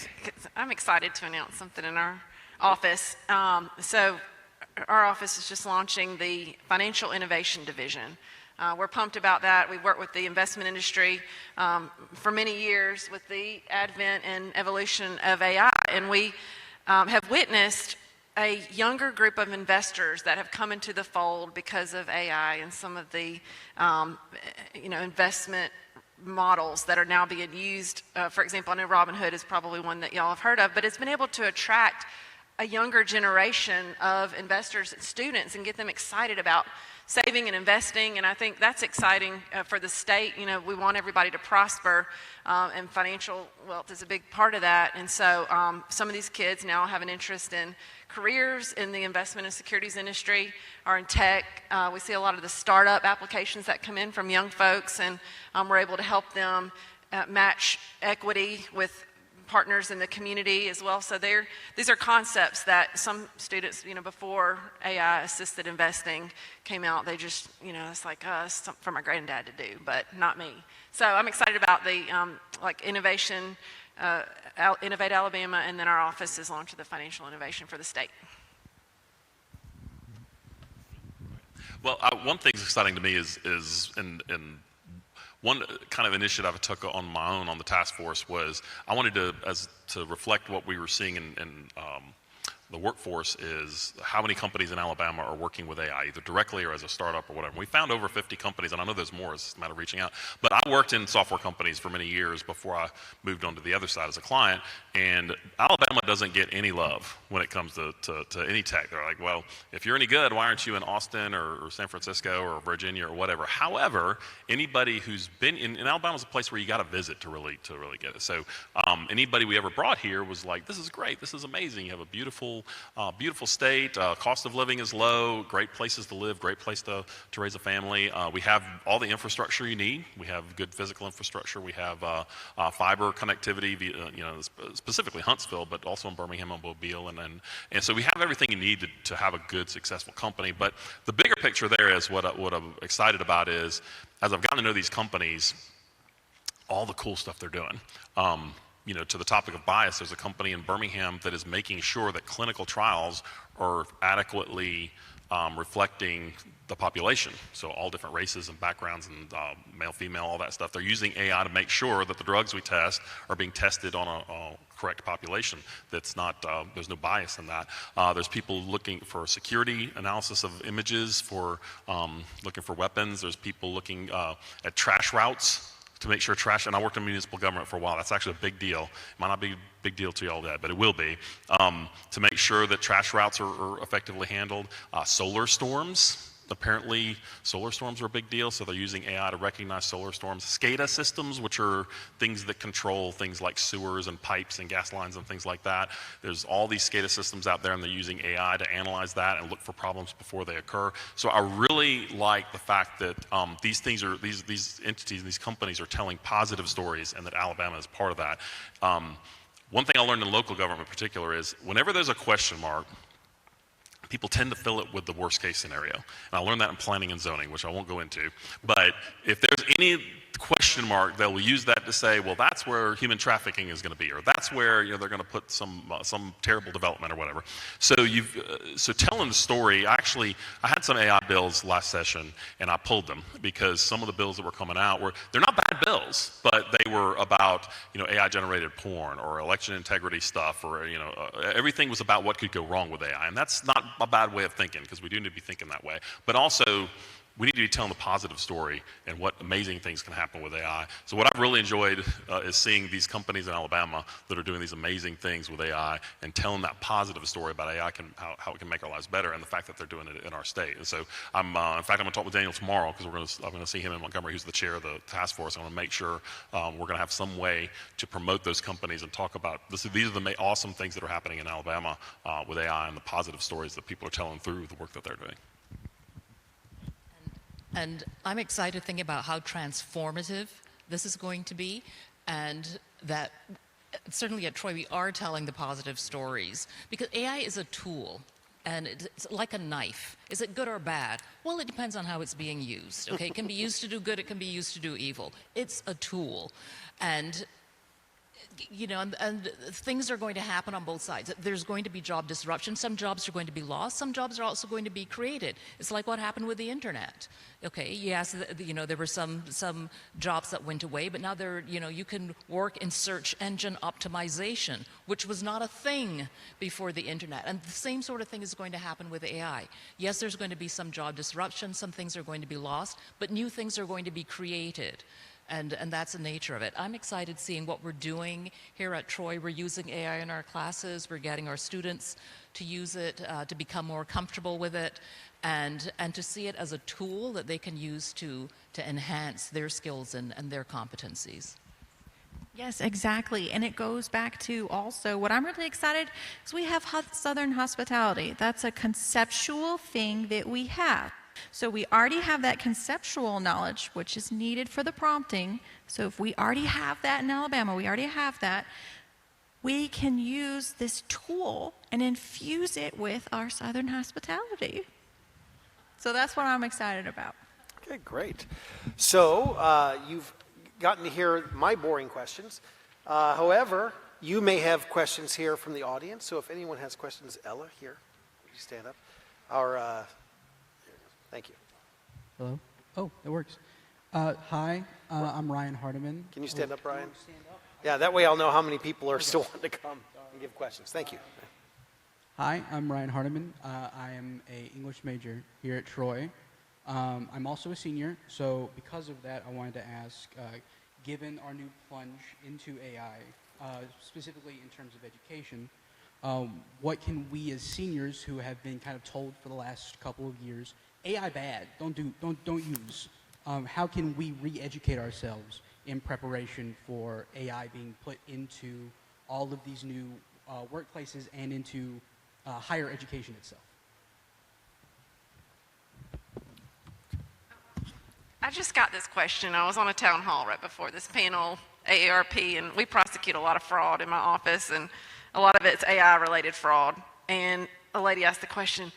I'm excited to announce something in our office. So our office is just launching the Financial Innovation Division. We're pumped about that. We've worked with the investment industry for many years with the advent and evolution of AI, and we have witnessed a younger group of investors that have come into the fold because of AI and some of the investment models that are now being used. For example, I know Robinhood is probably one that y'all have heard of, but it's been able to attract a younger generation of investors and students and get them excited about saving and investing, and I think that's exciting for the state. You know, we want everybody to prosper, and financial wealth is a big part of that. And so some of these kids now have an interest in careers in the investment and securities industry or in tech. We see a lot of the startup applications that come in from young folks, and we're able to help them match equity with partners in the community as well. So these are concepts that some students, before AI-assisted investing came out, they just, it's like for my granddad to do, but not me. So I'm excited about the innovation, Innovate Alabama, and then our office is launching the financial innovation for the state. Well, one thing that's exciting to me is in one kind of initiative I took on my own on the task force was I wanted to reflect what we were seeing in the workforce is how many companies in Alabama are working with AI, either directly or as a startup or whatever. We found over 50 companies, and I know there's more, it's a matter of reaching out. But I worked in software companies for many years before I moved on to the other side as a client, and Alabama doesn't get any love when it comes to any tech. They're like, well, if you're any good, why aren't you in Austin or San Francisco or Virginia or whatever? However, anybody who's been in Alabama's a place where you got to visit to really get it. So anybody we ever brought here was like, this is great, this is amazing. You have a beautiful state, cost of living is low, great places to live, great place to raise a family. We have all the infrastructure you need. We have good physical infrastructure. We have fiber connectivity, specifically Huntsville, but also in Birmingham and Mobile. And so we have everything you need to have a good, successful company. But the bigger picture there is what I'm excited about is, as I've gotten to know these companies, all the cool stuff they're doing. To the topic of bias, there's a company in Birmingham that is making sure that clinical trials are adequately reflecting the population. So all different races and backgrounds and male, female, all that stuff. They're using AI to make sure that the drugs we test are being tested on a correct population. That's not, there's no bias in that. There's people looking for security analysis of images, for looking for weapons. There's people looking at trash routes to make sure trash, and I worked in municipal government for a while. That's actually a big deal. It might not be a big deal to y'all yet, but it will be, to make sure that trash routes are effectively handled. Solar storms apparently solar storms are a big deal, so they're using AI to recognize solar storms. SCADA systems, which are things that control things like sewers and pipes and gas lines and things like that. There's all these SCADA systems out there, and they're using AI to analyze that and look for problems before they occur. So I really like the fact that these entities, these companies are telling positive stories, and that Alabama is part of that. One thing I learned in local government in particular is whenever there's a question mark, people tend to fill it with the worst case scenario. And I learned that in planning and zoning, which I won't go into. But if there's any question mark, they will use that to say, well, that's where human trafficking is going to be, or that's where they're going to put some terrible development or whatever. So so telling the story, I had some AI bills last session, and I pulled them because some of the bills that were coming out they're not bad bills, but they were about AI generated porn or election integrity stuff, or everything was about what could go wrong with AI, and that's not a bad way of thinking, because we do need to be thinking that way, but also we need to be telling the positive story and what amazing things can happen with AI. So what I've really enjoyed is seeing these companies in Alabama that are doing these amazing things with AI and telling that positive story about AI, how it can make our lives better, and the fact that they're doing it in our state. And so in fact, I'm going to talk with Daniel tomorrow, because I'm going to see him in Montgomery, who's the chair of the task force. I want to make sure we're going to have some way to promote those companies and talk about these are the awesome things that are happening in Alabama with AI, and the positive stories that people are telling through the work that they're doing. And I'm excited thinking about how transformative this is going to be, and that certainly at Troy we are telling the positive stories, because AI is a tool, and it's like a knife. Is it good or bad? Well, it depends on how it's being used. Okay, it can be used to do good, it can be used to do evil. It's a tool, and and things are going to happen on both sides. There's going to be job disruption. Some jobs are going to be lost. Some jobs are also going to be created. It's like what happened with the internet. Okay, yes, there were some jobs that went away, but now you can work in search engine optimization, which was not a thing before the internet. And the same sort of thing is going to happen with AI. Yes, there's going to be some job disruption. Some things are going to be lost, but new things are going to be created. And that's the nature of it. I'm excited seeing what we're doing here at Troy. We're using AI in our classes. We're getting our students to use it, to become more comfortable with it, and to see it as a tool that they can use to enhance their skills and their competencies. Yes, exactly. And it goes back to also what I'm really excited is we have Southern hospitality. That's a conceptual thing that we have. So we already have that conceptual knowledge, which is needed for the prompting. So if we already have that in Alabama, we already have that, we can use this tool and infuse it with our Southern hospitality. So that's what I'm excited about. Okay, great. So you've gotten to hear my boring questions. However, you may have questions here from the audience. So if anyone has questions, Ella, here, would you stand up? Thank you. Hello? Oh, it works. Hi, I'm Ryan Hardiman. Can you stand up, Ryan? Yeah, that way I'll know how many people are still wanting to come and give questions. Thank you. Hi, I'm Ryan Hardiman. I am an English major here at Troy. I'm also a senior, so because of that, I wanted to ask, given our new plunge into AI, specifically in terms of education, what can we as seniors who have been kind of told for the last couple of years, AI bad, don't use. How can we re-educate ourselves in preparation for AI being put into all of these new workplaces and into higher education itself? I just got this question. I was on a town hall right before this panel, AARP, and we prosecute a lot of fraud in my office, and a lot of it's AI-related fraud. And a lady asked the question,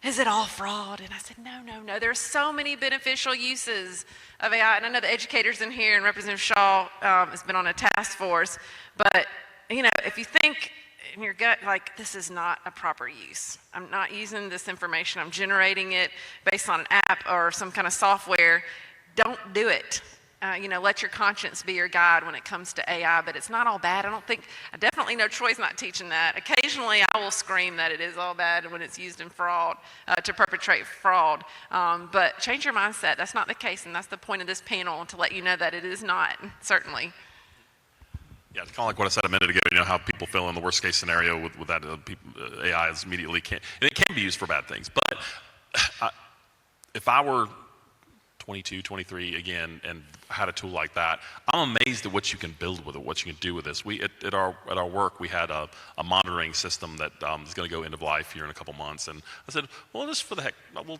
is it all fraud? And I said, no. There are so many beneficial uses of AI. And I know the educators in here, and Representative Shaw has been on a task force. But, if you think in your gut, like, this is not a proper use. I'm not using this information. I'm generating it based on an app or some kind of software. Don't do it. Let your conscience be your guide when it comes to AI, but it's not all bad. I definitely know Troy's not teaching that. Occasionally I will scream that it is all bad when it's used in fraud, to perpetrate fraud. But change your mindset. That's not the case, and that's the point of this panel, to let you know that it is not, certainly. Yeah, it's kind of like what I said a minute ago, how people feel in the worst case scenario with that, AI is immediately and it can be used for bad things. But if I were 22, 23 again, and had a tool like that, I'm amazed at what you can build with it, what you can do with this. We at our work, we had a monitoring system that is going to go end of life here in a couple months, and I said, well, just for the heck,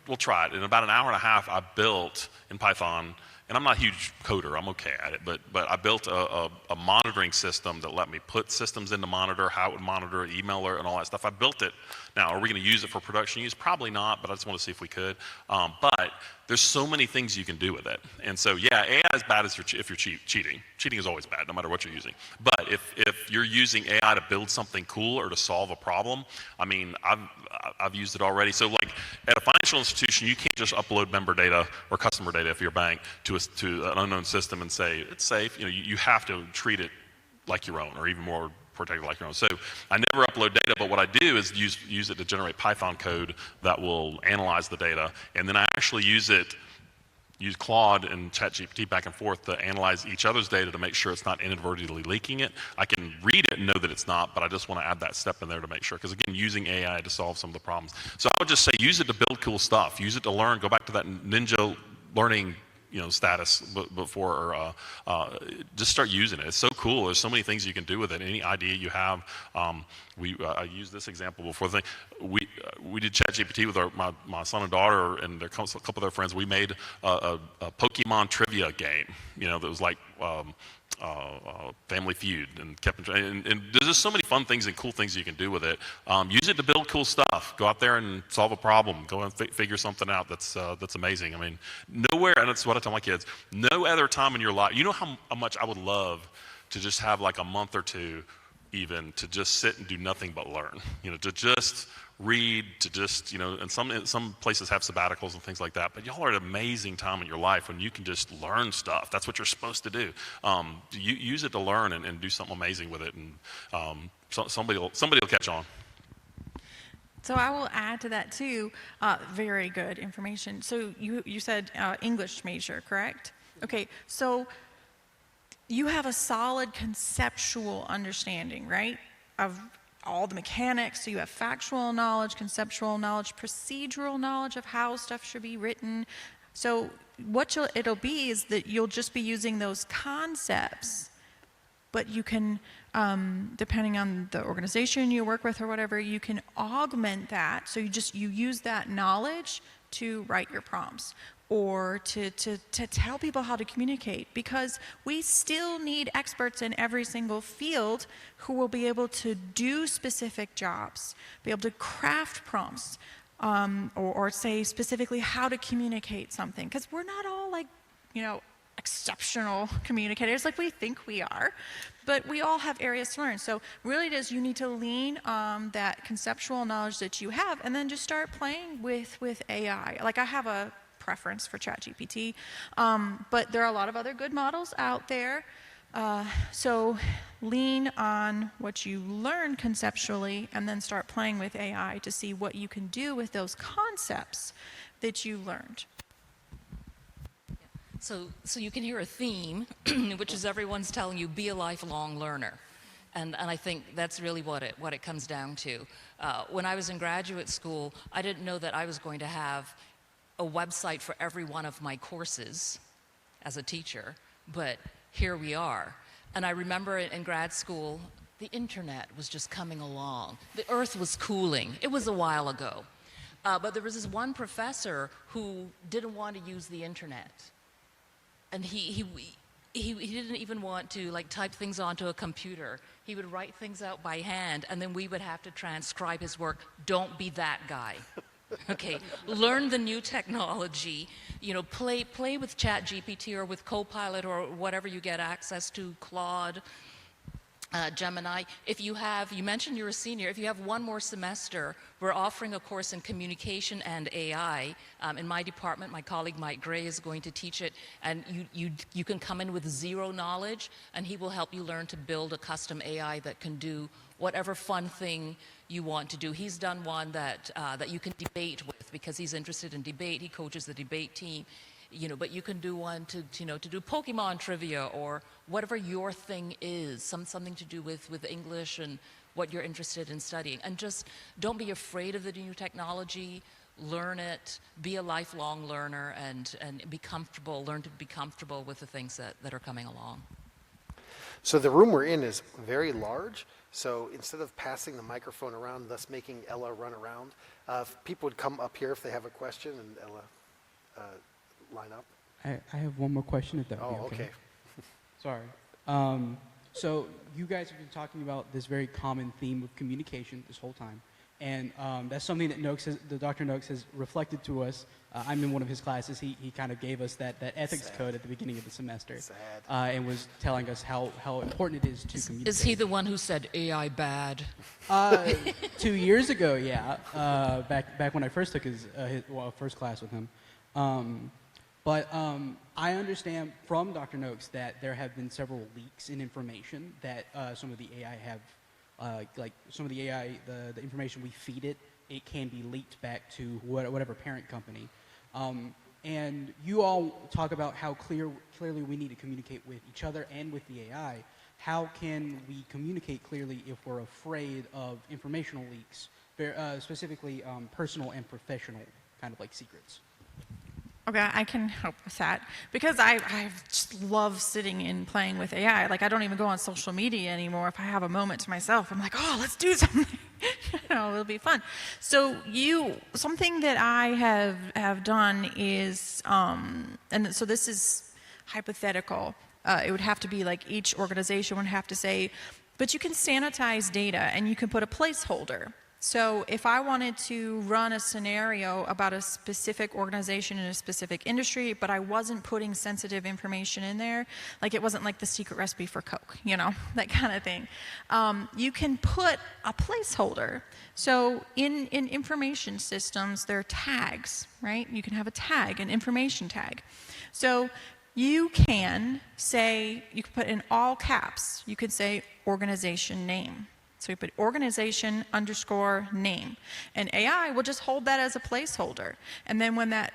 we'll try it. In about an hour and a half, I built in Python. And I'm not a huge coder, I'm okay at it, but I built a monitoring system that let me put systems into monitor, how it would monitor, email alert, and all that stuff. I built it. Now, are we going to use it for production use? Probably not, but I just want to see if we could. But there's so many things you can do with it. And so, yeah, AI is bad if you're cheating. Cheating is always bad, no matter what you're using. But if you're using AI to build something cool or to solve a problem, I mean, I've used it already. So, like, at a financial institution, you can't just upload member data or customer data if you're a bank to an unknown system and say, it's safe. You know, you have to treat it like your own, or even more protected like your own. So I never upload data, but what I do is use it to generate Python code that will analyze the data, and then I actually use Claude and ChatGPT back and forth to analyze each other's data to make sure it's not inadvertently leaking it. I can read it and know that it's not, but I just want to add that step in there to make sure, because again, using AI to solve some of the problems. So I would just say use it to build cool stuff, use it to learn, go back to that ninja learning status before, just start using it. It's so cool. There's so many things you can do with it. Any idea you have. I used this example before. We did ChatGPT with my son and daughter and a couple of their friends. We made a Pokemon trivia game. That was like Family Feud, and there's just so many fun things and cool things you can do with it. Use it to build cool stuff. Go out there and solve a problem. Go and figure something out that's amazing. I mean, nowhere, and that's what I tell my kids, no other time in your life, you know how much I would love to just have like a month or two even to just sit and do nothing but learn, to just read, to just, and some places have sabbaticals and things like that, but y'all are at an amazing time in your life when you can just learn stuff. That's what you're supposed to do. You use it to learn and do something amazing with it, and somebody will catch on. So I will add to that too, very good information. So you said English major, correct? Okay, so you have a solid conceptual understanding, right, of all the mechanics. So you have factual knowledge, conceptual knowledge, procedural knowledge of how stuff should be written. So what it'll be is that you'll just be using those concepts, but you can, depending on the organization you work with or whatever, you can augment that. So you use that knowledge to write your prompts, or to tell people how to communicate, because we still need experts in every single field who will be able to do specific jobs, be able to craft prompts, or say specifically how to communicate something, because we're not all like, exceptional communicators like we think we are, but we all have areas to learn. So really it is, you need to lean on that conceptual knowledge that you have, and then just start playing with AI. Like, I have a preference for ChatGPT, but there are a lot of other good models out there. So lean on what you learn conceptually, and then start playing with AI to see what you can do with those concepts that you learned. So you can hear a theme, which is everyone's telling you, be a lifelong learner. And I think that's really what it comes down to. When I was in graduate school, I didn't know that I was going to have a website for every one of my courses as a teacher, but here we are. And I remember in grad school, the internet was just coming along. The earth was cooling. It was a while ago. But there was this one professor who didn't want to use the internet. And he didn't even want to type things onto a computer. He would write things out by hand, and then we would have to transcribe his work. Don't be that guy. Okay, learn the new technology, play with ChatGPT or with Copilot or whatever you get access to, Claude, Gemini. You mentioned you're a senior, if you have one more semester, we're offering a course in communication and AI. In my department, my colleague Mike Gray is going to teach it, and you can come in with zero knowledge, and he will help you learn to build a custom AI that can do whatever fun thing you want to do. He's done one that you can debate with, because he's interested in debate. He coaches the debate team. But you can do one to do Pokemon trivia, or whatever your thing is, something to do with English and what you're interested in studying. And just don't be afraid of the new technology. learn it, be a lifelong learner, and be comfortable, learn to be comfortable with the things that are coming along. So the room we're in is very large. So instead of passing the microphone around, thus making Ella run around, if people would come up here if they have a question, and Ella line up. I have one more question, if that would be Oh, okay. okay. Sorry. So you guys have been talking about this very common theme of communication this whole time. And that's something that Dr. Noakes has reflected to us. I'm in one of his classes. He kind of gave us that ethics code at the beginning of the semester. And was telling us how important it is to communicate. Is he the one who said AI bad? 2 years ago, yeah. Back when I first took his first class with him. But I understand from Dr. Noakes that there have been several leaks in information that some of the AI have, like some of the AI, the information we feed it, it can be leaked back to whatever parent company. And you all talk about how clearly we need to communicate with each other and with the AI. How can we communicate clearly if we're afraid of informational leaks, specifically personal and professional kind of like secrets? Okay, I can help with that because I just love sitting and playing with AI. Like I don't even go on social media anymore. If I have a moment to myself, I'm like, oh, let's do something. It'll be fun. So something that I have done is, and so this is hypothetical. It would have to be like each organization would have to say, but you can sanitize data and you can put a placeholder. So if I wanted to run a scenario about a specific organization in a specific industry, but I wasn't putting sensitive information in there, like it wasn't like the secret recipe for Coke, that kind of thing, you can put a placeholder. So in information systems, there are tags, right? You can have a tag, an information tag. So you can say, you can put in all caps, you could say organization name. So we put organization _name. And AI will just hold that as a placeholder. And then when that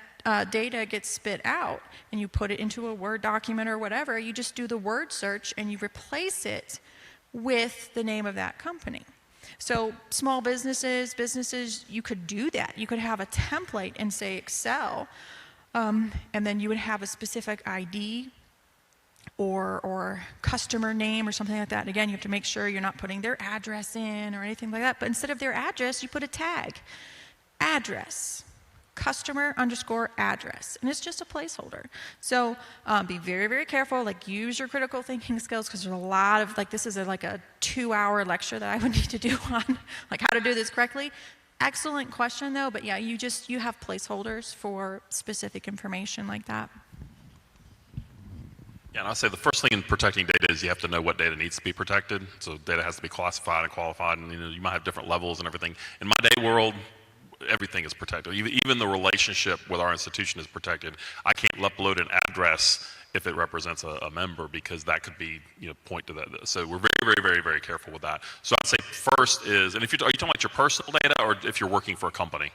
data gets spit out and you put it into a Word document or whatever, you just do the word search and you replace it with the name of that company. So small businesses, you could do that. You could have a template and say Excel, and then you would have a specific ID or customer name or something like that. And again, you have to make sure you're not putting their address in or anything like that. But instead of their address, you put a tag. Address. Customer _address. And it's just a placeholder. So be very, very careful. Like use your critical thinking skills because there's a lot of, like this is like a 2-hour lecture that I would need to do on like how to do this correctly. Excellent question though. But yeah, you have placeholders for specific information like that. Yeah, and I'd say the first thing in protecting data is you have to know what data needs to be protected. So data has to be classified and qualified, and you might have different levels and everything. In my day world, everything is protected. Even the relationship with our institution is protected. I can't upload an address if it represents a member because that could be point to that. So we're very, very, very, very careful with that. So I'd say first is, and are you talking about your personal data or if you're working for a company?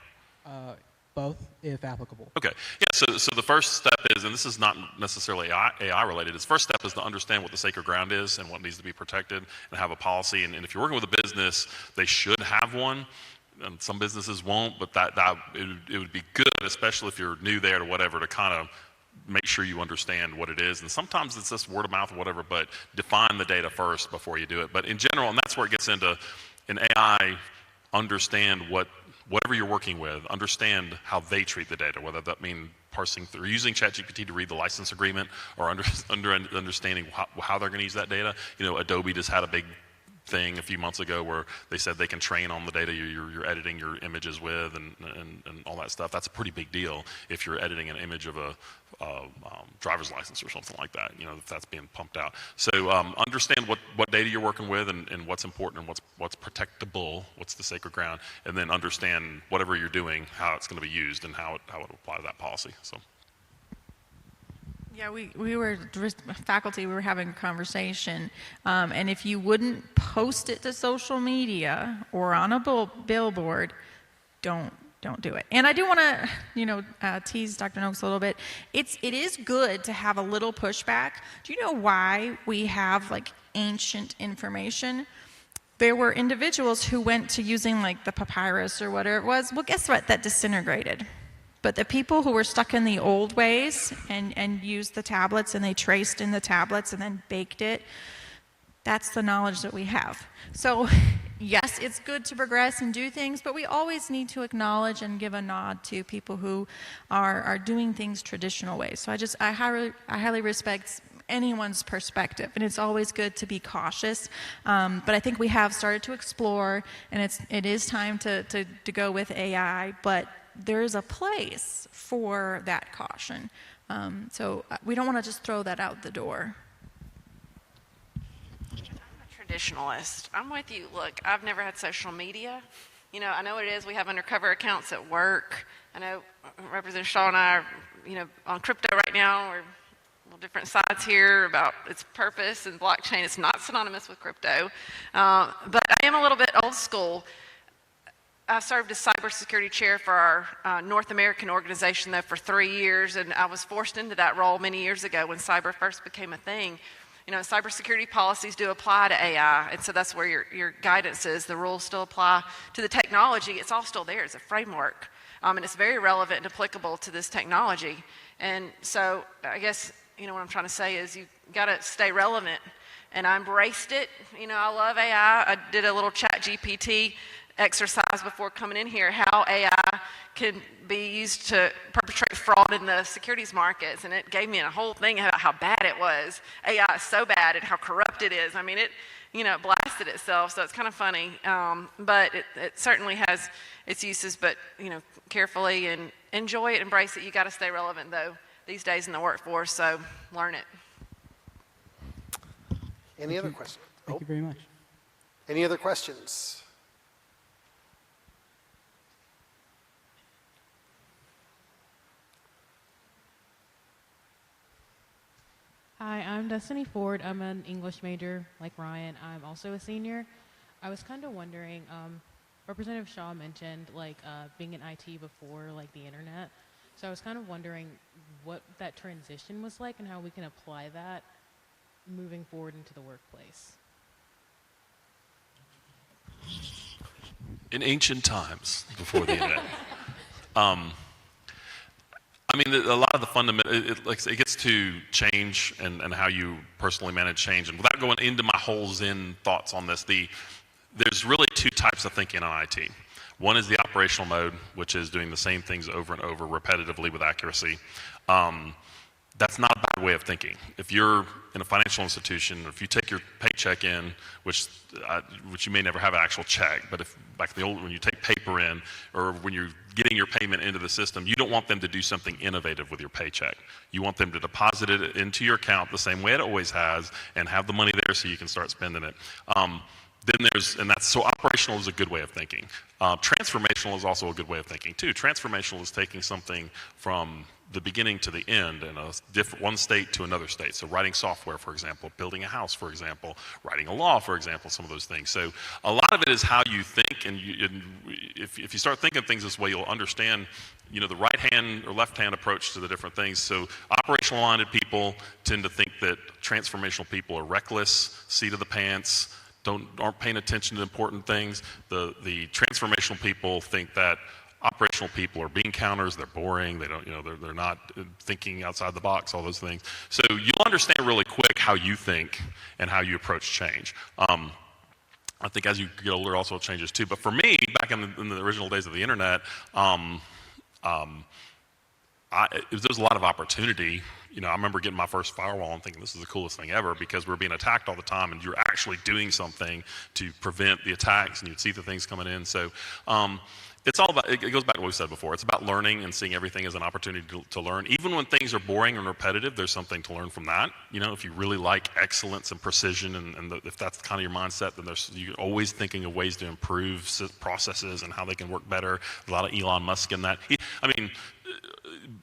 Both, if applicable. Okay. Yeah, so the first step is, and this is not necessarily AI related, the first step is to understand what the sacred ground is and what needs to be protected and have a policy. And if you're working with a business, they should have one. And some businesses won't, but it would be good, especially if you're new there to whatever, to kind of make sure you understand what it is. And sometimes it's just word of mouth or whatever, but define the data first before you do it. But in general, and that's where it gets into an AI, understand whatever you're working with, understand how they treat the data, whether that mean parsing through, using ChatGPT to read the license agreement or understanding how they're going to use that data. Adobe just had a big thing a few months ago where they said they can train on the data you're editing your images with and all that stuff. That's a pretty big deal if you're editing an image of a driver's license or something like that, if that's being pumped out. So understand what data you're working with and what's important and what's protectable, what's the sacred ground, and then understand whatever you're doing, how it's going to be used and how it will apply to that policy. So. Yeah, we were faculty. We were having a conversation, and if you wouldn't post it to social media or on a billboard, don't do it. And I do want to, tease Dr. Noakes a little bit. It is good to have a little pushback. Do you know why we have like ancient information? there were individuals who went to using like the papyrus or whatever it was. Well, guess what? That disintegrated. But the people who were stuck in the old ways and used the tablets and they traced in the tablets and then baked it, that's the knowledge that we have. So yes, it's good to progress and do things, but we always need to acknowledge and give a nod to people who are doing things traditional ways. So I highly respect anyone's perspective, and it's always good to be cautious. But I think we have started to explore, and it is time to go with AI, but there is a place for that caution. So we don't want to just throw that out the door. Traditionalist. I'm with you. Look, I've never had social media. You know, I know what it is. We have undercover accounts at work. I know Representative Shaw and I are, you know, on crypto right now. We're different sides here about its purpose and blockchain. It's not synonymous with crypto. But I am a little bit old school. I served as cybersecurity chair for our North American organization, though, for 3 years, and I was forced into that role many years ago when cyber first became a thing. You know, cybersecurity policies do apply to AI, and so that's where your guidance is. The rules still apply to the technology. It's all still there. It's a framework, and it's very relevant and applicable to this technology. And so I guess, you know, what I'm trying to say is you got to stay relevant, and I embraced it. You know, I love AI. I did a little ChatGPT exercise before coming in here, how AI can be used to perpetrate fraud in the securities markets, and it gave me a whole thing about how bad it was. AI is so bad and how corrupt it is. I mean, it, you know, blasted itself, so it's kind of funny. But it certainly has its uses, but, you know, carefully and enjoy it, embrace it. You got to stay relevant, though, these days in the workforce, so learn it. Any other questions? Thank you very much. Any other questions? Hi, I'm Destiny Ford. I'm an English major like Ryan. I'm also a senior. I was kind of wondering, Representative Shaw mentioned like being in IT before like the internet. So I was kind of wondering what that transition was like and how we can apply that moving forward into the workplace. In ancient times, before the internet. I mean, a lot of the fundamental, it gets to change and how you personally manage change. And without going into my whole Zen thoughts on this, there's really two types of thinking on IT. One is the operational mode, which is doing the same things over and over repetitively with accuracy. That's not a bad way of thinking. If you're in a financial institution, if you take your paycheck in, which you may never have an actual check, but if back in the old, when you take paper in, or when you're getting your payment into the system, you don't want them to do something innovative with your paycheck. You want them to deposit it into your account the same way it always has, and have the money there so you can start spending it. So operational is a good way of thinking. Transformational is also a good way of thinking too. Transformational is taking something from the beginning to the end in one state to another state. So writing software, for example, building a house, for example, writing a law, for example, some of those things. So a lot of it is how you think, and if you start thinking things this way, you'll understand, you know, the right hand or left hand approach to the different things. So operational minded people tend to think that transformational people are reckless, seat of the pants, aren't paying attention to important things. The transformational people think that operational people are bean counters, they're boring, they're not thinking outside the box, all those things. So you'll understand really quick how you think and how you approach change. I think as you get older also it changes too. But for me, back in the original days of the internet, there was a lot of opportunity. You know, I remember getting my first firewall and thinking this is the coolest thing ever because we're being attacked all the time and you're actually doing something to prevent the attacks and you'd see the things coming in. So it's all about, it goes back to what we said before. It's about learning and seeing everything as an opportunity to learn. Even when things are boring and repetitive, there's something to learn from that. You know, if you really like excellence and precision if that's kind of your mindset, then you're always thinking of ways to improve processes and how they can work better. A lot of Elon Musk in that.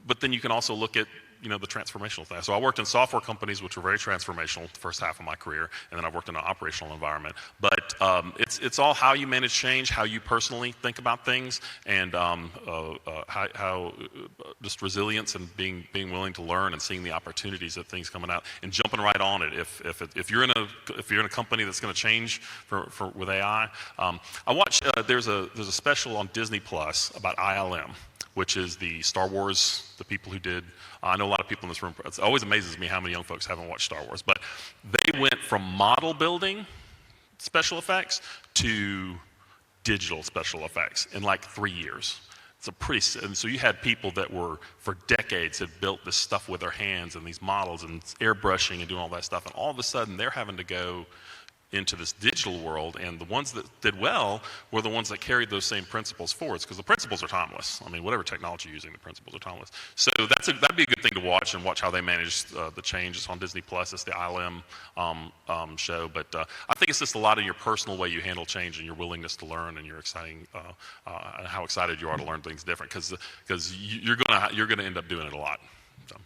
But then you can also look at the transformational thing. So I worked in software companies, which were very transformational the first half of my career, and then I've worked in an operational environment. But it's all how you manage change, how you personally think about things, and how just resilience and being willing to learn and seeing the opportunities of things coming out and jumping right on it. If you're in a company that's going to change with AI, I watched there's a special on Disney Plus about ILM, which is the Star Wars, the people who did, I know a lot of people in this room, it always amazes me how many young folks haven't watched Star Wars, but they went from model building special effects to digital special effects in like 3 years. And so you had people that were, for decades, had built this stuff with their hands and these models and airbrushing and doing all that stuff, and all of a sudden they're having to go into this digital world, and the ones that did well were the ones that carried those same principles forwards, because the principles are timeless. I mean, whatever technology you're using, the principles are timeless. So that'd be a good thing to watch, and watch how they manage the change. It's on Disney Plus. It's the ILM show. But I think it's just a lot of your personal way you handle change and your willingness to learn, and your exciting how excited you are to learn things different, because you're gonna end up doing it a lot. So.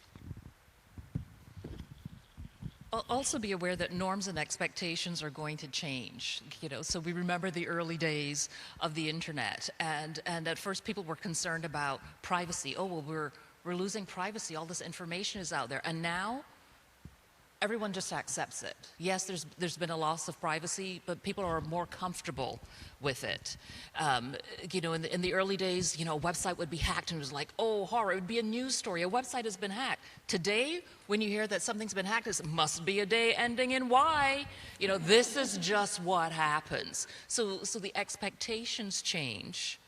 Also be aware that norms and expectations are going to change, so we remember the early days of the internet, and at first people were concerned about privacy. Oh, well, we're losing privacy, all this information is out there, and now everyone just accepts it. Yes, there's been a loss of privacy, but people are more comfortable with it. In the early days, a website would be hacked and it was like, oh, horror, it would be a news story. A website has been hacked. Today, when you hear that something's been hacked, it must be a day ending in Y. This is just what happens. So the expectations change.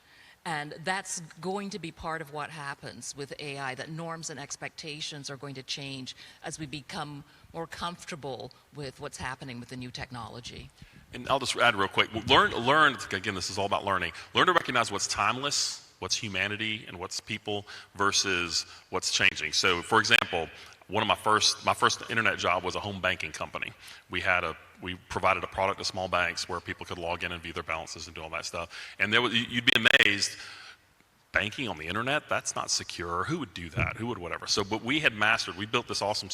And that's going to be part of what happens with AI, that norms and expectations are going to change as we become more comfortable with what's happening with the new technology. And I'll just add real quick, learn, again, this is all about learning. Learn to recognize what's timeless, what's humanity, and what's people versus what's changing. So, for example, one of my first internet job was a home banking company. We provided a product to small banks where people could log in and view their balances and do all that stuff. And you'd be amazed, banking on the internet, that's not secure. Who would do that? Who would whatever? So, but we built this awesome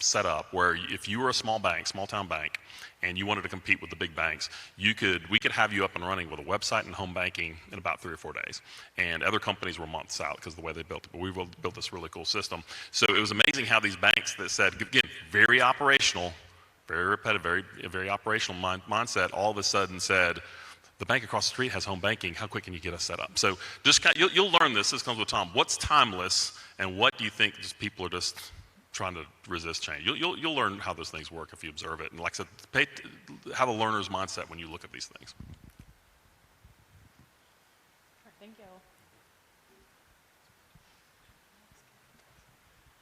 setup where if you were a small town bank, and you wanted to compete with the big banks, we could have you up and running with a website and home banking in about 3 or 4 days. And other companies were months out because of the way they built it. But we built this really cool system. So it was amazing how these banks that said, again, very operational, very repetitive, very operational mindset, all of a sudden said, the bank across the street has home banking. How quick can you get us set up? So you'll learn this. This comes with time. What's timeless, and what do you think just people are just trying to resist change? You'll learn how those things work if you observe it. And like I said, have a learner's mindset when you look at these things. Thank you.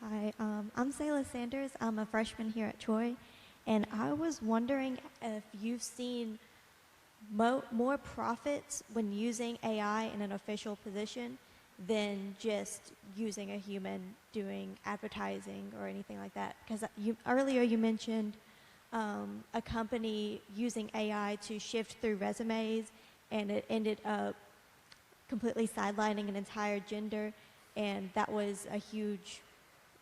Hi, I'm Sayla Sanders. I'm a freshman here at Troy, and I was wondering if you've seen more profits when using AI in an official position than just using a human doing advertising or anything like that. Because earlier you mentioned a company using AI to shift through resumes, and it ended up completely sidelining an entire gender, and that was a huge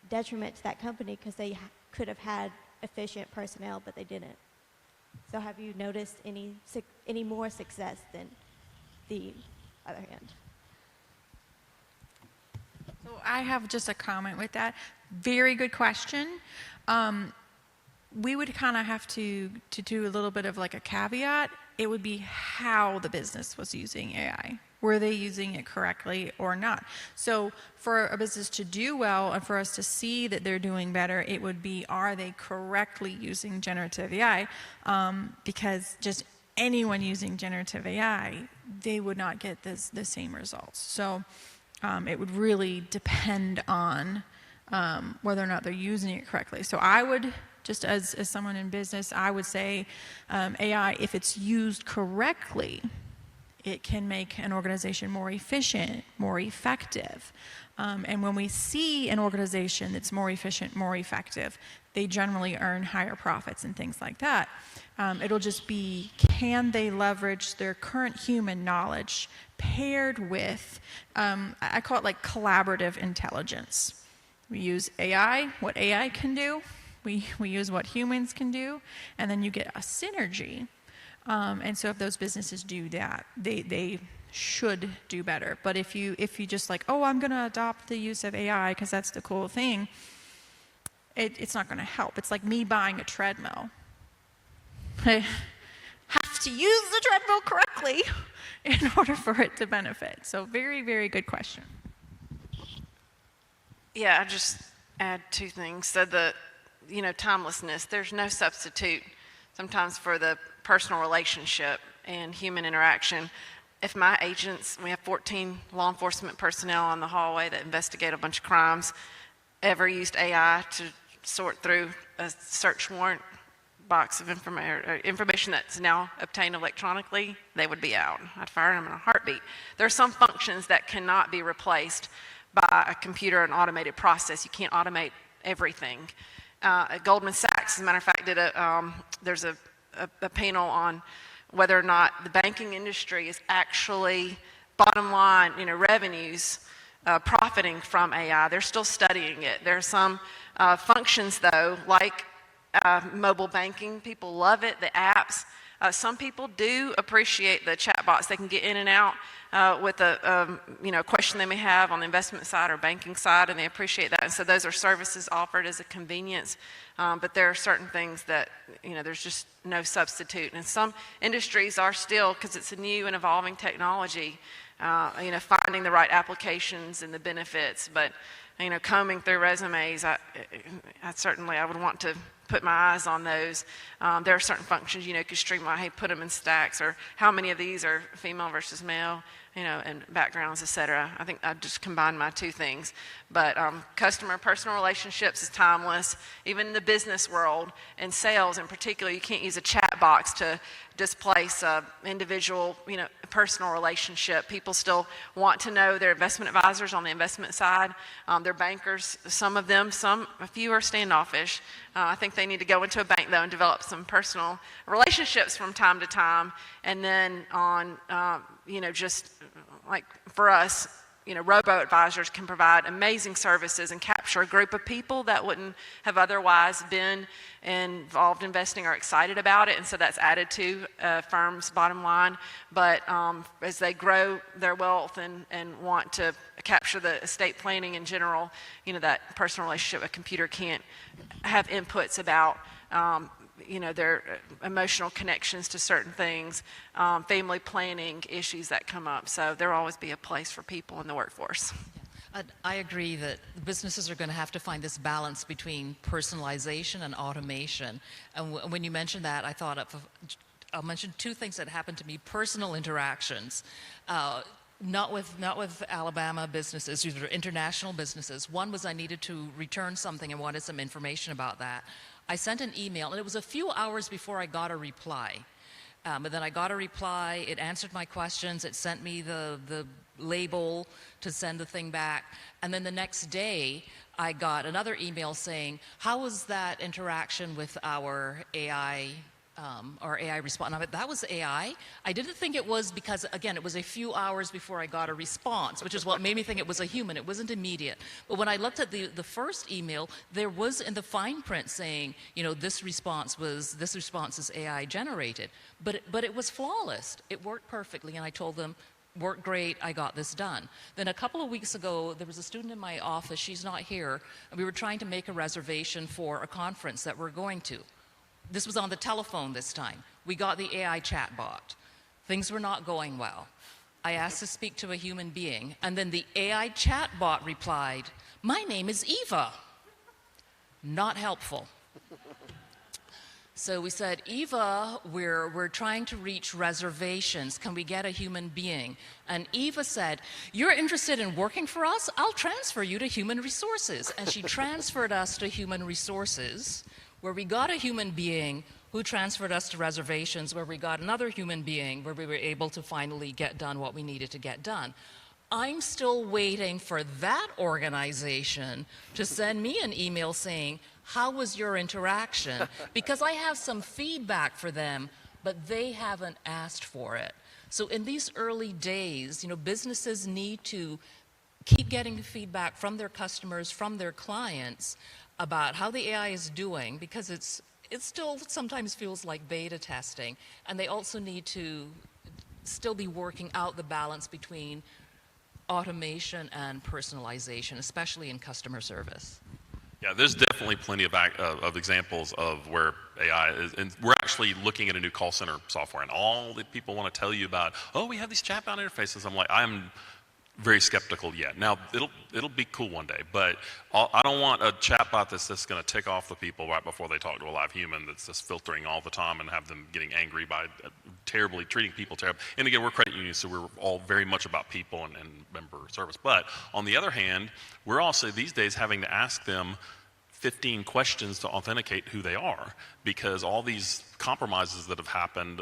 detriment to that company because they could have had efficient personnel, but they didn't. So have you noticed any more success than the other hand? So I have just a comment with that. Very good question. We would kind of have to do a little bit of like a caveat. It would be how the business was using AI. Were they using it correctly or not? So for a business to do well and for us to see that they're doing better, it would be, are they correctly using generative AI? Because just anyone using generative AI, they would not get the same results. So it would really depend on whether or not they're using it correctly. So I would, just as someone in business, I would say AI, if it's used correctly, it can make an organization more efficient, more effective. And when we see an organization that's more efficient, more effective, they generally earn higher profits and things like that. It'll just be, can they leverage their current human knowledge paired with, I call it like collaborative intelligence, We use AI, what AI can do. We use what humans can do, and then you get a synergy. And so if those businesses do that, they should do better. But if you just like, oh, I'm going to adopt the use of AI because that's the cool thing, it's not going to help. It's like me buying a treadmill. I have to use the treadmill correctly in order for it to benefit. So very, very good question. Yeah, I just add two things. So timelessness, there's no substitute sometimes for the personal relationship and human interaction. If my agents, we have 14 law enforcement personnel on the hallway that investigate a bunch of crimes, ever used AI to sort through a search warrant box of information that's now obtained electronically, they would be out. I'd fire them in a heartbeat. There are some functions that cannot be replaced by a computer and automated process. You can't automate everything. Goldman Sachs, as a matter of fact, there's a panel on whether or not the banking industry is actually bottom line, revenues profiting from AI. They're still studying it. There are some functions, though, like mobile banking. People love it, the apps. Some people do appreciate the chatbots. They can get in and out with a question they may have on the investment side or banking side, and they appreciate that. And so those are services offered as a convenience. But there are certain things that, there's just no substitute. And some industries are still, because it's a new and evolving technology, finding the right applications and the benefits. But, combing through resumes, I would want to put my eyes on those. There are certain functions, you could streamline, hey, put them in stacks, or how many of these are female versus male, and backgrounds, et cetera. I think I just combined my two things. But customer personal relationships is timeless. Even in the business world and sales in particular, you can't use a chat box to displace individual, personal relationship. People still want to know their investment advisors on the investment side, their bankers, some of them, a few are standoffish. I think they need to go into a bank, though, and develop some personal relationships from time to time. And then on, just like for us, robo-advisors can provide amazing services and capture a group of people that wouldn't have otherwise been involved investing or excited about it, and so that's added to firms' bottom line. But as they grow their wealth and want to capture the estate planning in general, that personal relationship, a computer can't have inputs about their emotional connections to certain things, family planning issues that come up. So there'll always be a place for people in the workforce. Yeah. I agree that businesses are going to have to find this balance between personalization and automation. And when you mentioned that, I thought I'll mention two things that happened to me, personal interactions. Not with Alabama businesses, these are international businesses. One was I needed to return something and wanted some information about that. I sent an email, and it was a few hours before I got a reply. But then I got a reply, it answered my questions, it sent me the label to send the thing back. And then the next day, I got another email saying, how was that interaction with our AI response? And that was AI. I didn't think it was because, again, it was a few hours before I got a response, which is what made me think it was a human. It wasn't immediate. But when I looked at the first email, there was in the fine print saying, this response is AI generated. But it was flawless. It worked perfectly, and I told them, worked great, I got this done. Then a couple of weeks ago, there was a student in my office, she's not here, and we were trying to make a reservation for a conference that we're going to. This was on the telephone this time. We got the AI chatbot. Things were not going well. I asked to speak to a human being, and then the AI chatbot replied, my name is Eva. Not helpful. So we said, Eva, we're trying to reach reservations. Can we get a human being? And Eva said, you're interested in working for us? I'll transfer you to human resources. And she transferred us to human resources, where we got a human being who transferred us to reservations, where we got another human being, where we were able to finally get done what we needed to get done. I'm still waiting for that organization to send me an email saying, how was your interaction? Because I have some feedback for them, but they haven't asked for it. So in these early days, businesses need to keep getting feedback from their customers, from their clients about how the AI is doing, because it still sometimes feels like beta testing, and they also need to still be working out the balance between automation and personalization, especially in customer service. Yeah, there's definitely plenty of examples of where AI is, and we're actually looking at a new call center software, and all the people want to tell you about, oh, we have these chatbot interfaces. I'm like, I'm very skeptical yet. Now, it'll be cool one day, but I don't want a chatbot that's just going to tick off the people right before they talk to a live human, that's just filtering all the time and have them getting angry by treating people terribly. And again, we're credit unions, so we're all very much about people and member service. But on the other hand, we're also these days having to ask them 15 questions to authenticate who they are, because all these compromises that have happened,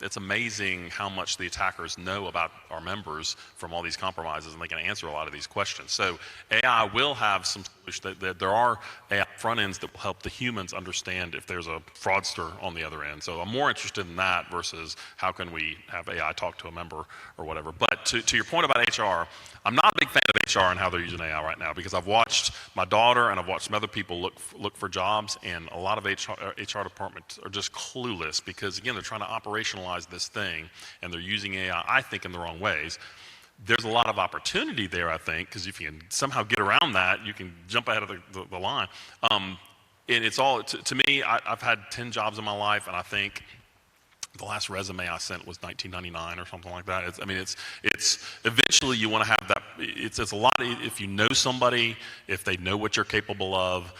it's amazing how much the attackers know about our members from all these compromises, and they can answer a lot of these questions. So AI will have some solutions. There are AI front ends that will help the humans understand if there's a fraudster on the other end. So I'm more interested in that versus how can we have AI talk to a member or whatever. But to your point about HR, I'm not a big fan of HR and how they're using AI right now, because I've watched my daughter and I've watched some other people look for jobs, and a lot of HR departments are just clueless, because again, they're trying to operationalize this thing and they're using AI, I think, in the wrong ways. There's a lot of opportunity there, I think, because if you can somehow get around that, you can jump ahead of the line. And it's all, to me, I've had 10 jobs in my life, and I think the last resume I sent was 1999 or something like that. It's eventually you want to have that. It's a lot if you know somebody, if they know what you're capable of.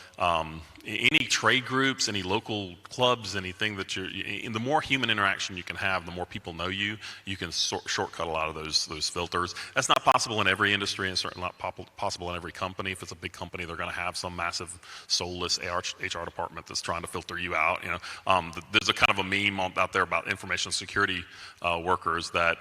Any trade groups, any local clubs, anything that the more human interaction you can have, the more people know you. You can shortcut a lot of those filters. That's not possible in every industry, and certainly not possible in every company. If it's a big company, they're going to have some massive soulless HR department that's trying to filter you out. There's a kind of a meme out there about information security workers that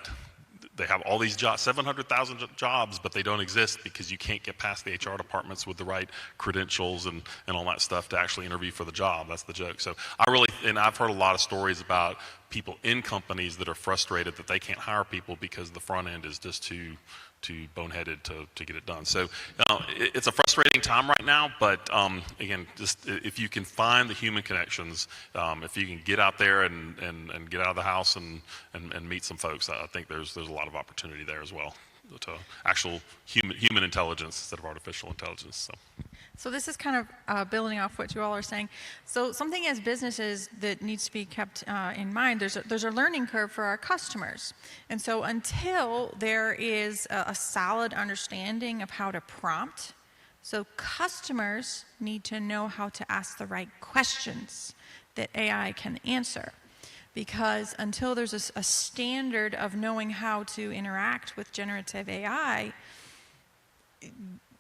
they have all these jobs, 700,000 jobs, but they don't exist because you can't get past the HR departments with the right credentials and all that stuff to actually interview for the job. That's the joke. So I've heard a lot of stories about people in companies that are frustrated that they can't hire people because the front end is just too boneheaded to get it done. So it's a frustrating time right now, but again, just if you can find the human connections, if you can get out there and get out of the house and meet some folks, I think there's a lot of opportunity there as well to actual human intelligence instead of artificial intelligence. So this is kind of building off what you all are saying. So something as businesses that needs to be kept in mind, there's a learning curve for our customers. And so until there is a solid understanding of how to prompt, so customers need to know how to ask the right questions that AI can answer. Because until there's a standard of knowing how to interact with generative AI,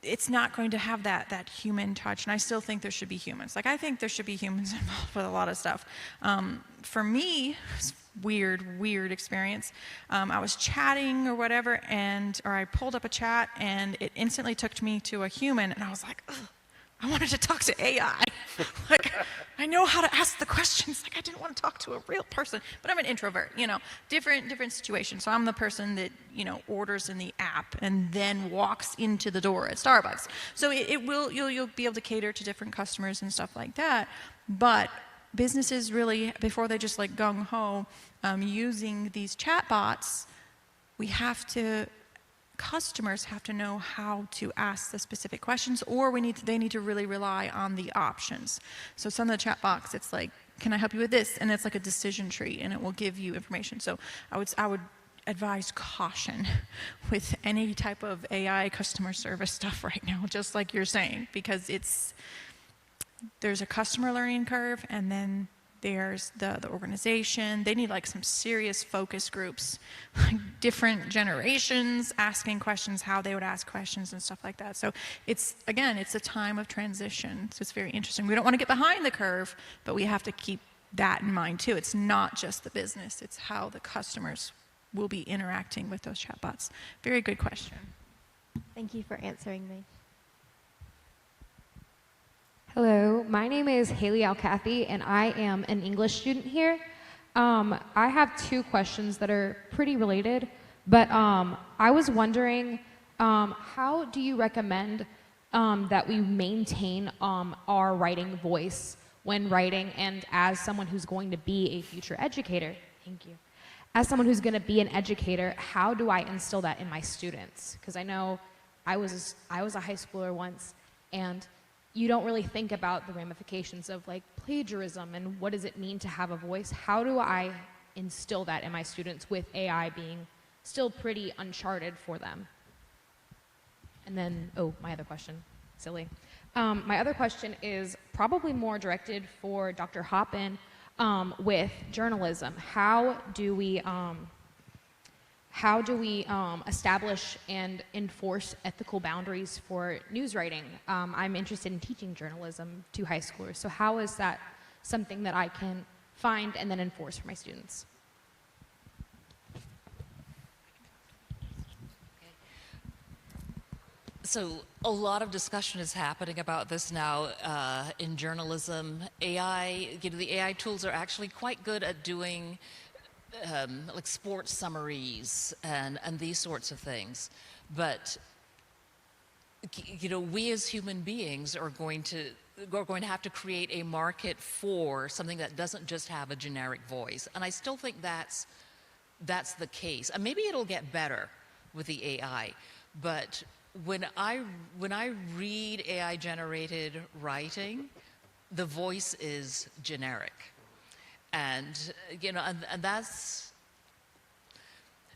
it's not going to have that human touch, and I still think there should be humans. Like, I think there should be humans involved with a lot of stuff. For me, it's weird experience. I was chatting or whatever, or I pulled up a chat, and it instantly took me to a human, and I was like, ugh, I wanted to talk to AI. Like, I know how to ask the questions. Like, I didn't want to talk to a real person, but I'm an introvert, different situation. So I'm the person that, orders in the app and then walks into the door at Starbucks. So you'll be able to cater to different customers and stuff like that. But businesses really, before they just like gung-ho using these chatbots, customers have to know how to ask the specific questions, or they need to really rely on the options. So some of the chat box, it's like, can I help you with this? And it's like a decision tree, and it will give you information. So I would advise caution with any type of AI customer service stuff right now, just like you're saying, because there's a customer learning curve, and then there's the organization. They need like some serious focus groups, like different generations asking questions, how they would ask questions and stuff like that. So it's a time of transition. So it's very interesting. We don't want to get behind the curve, but we have to keep that in mind too. It's not just the business, it's how the customers will be interacting with those chatbots. Very good question. Thank you for answering me. Hello, my name is Haley Alcathy, and I am an English student here. I have two questions that are pretty related, but I was wondering, how do you recommend that we maintain our writing voice when writing, and as someone who's going to be a future educator? Thank you. As someone who's going to be an educator, how do I instill that in my students? Because I know I was a high schooler once, and you don't really think about the ramifications of like plagiarism and what does it mean to have a voice. How do I instill that in my students with AI being still pretty uncharted for them? And then, my other question, silly. My other question is probably more directed for Dr. Hoppin with journalism. How do we establish and enforce ethical boundaries for news writing? I'm interested in teaching journalism to high schoolers. So how is that something that I can find and then enforce for my students? So a lot of discussion is happening about this now in journalism. AI, the AI tools are actually quite good at doing like sports summaries and these sorts of things. But we as human beings are going to have to create a market for something that doesn't just have a generic voice. And I still think that's the case. And maybe it'll get better with the AI, but when I read AI generated writing, the voice is generic. And and that's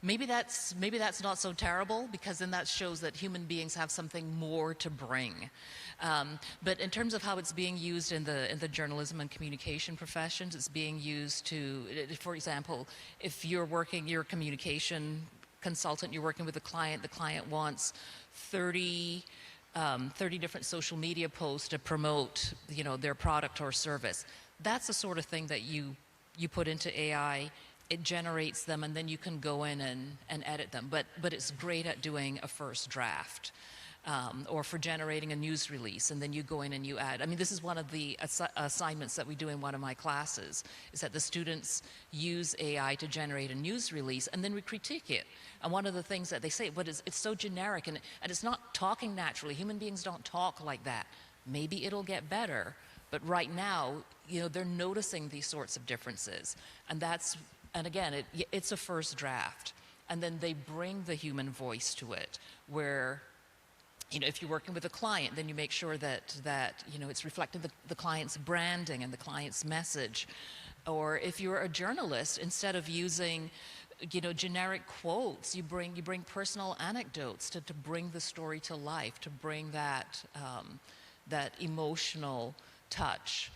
maybe that's not so terrible, because then that shows that human beings have something more to bring. But in terms of how it's being used in the journalism and communication professions, it's being used to, for example, if you're a communication consultant, you're working with the client wants 30 different social media posts to promote their product or service. That's the sort of thing that you put into AI. It generates them, and then you can go in and edit them. But it's great at doing a first draft, or for generating a news release, and then you go in and you add. I mean, this is one of the assignments that we do in one of my classes, is that the students use AI to generate a news release, and then we critique it. And one of the things that they say, but it's so generic, and it's not talking naturally. Human beings don't talk like that. Maybe it'll get better, but right now, they're noticing these sorts of differences. And again, it's a first draft. And then they bring the human voice to it, where if you're working with a client, then you make sure that it's reflecting the client's branding and the client's message. Or if you're a journalist, instead of using generic quotes, you bring personal anecdotes to bring the story to life, to bring that emotional touch.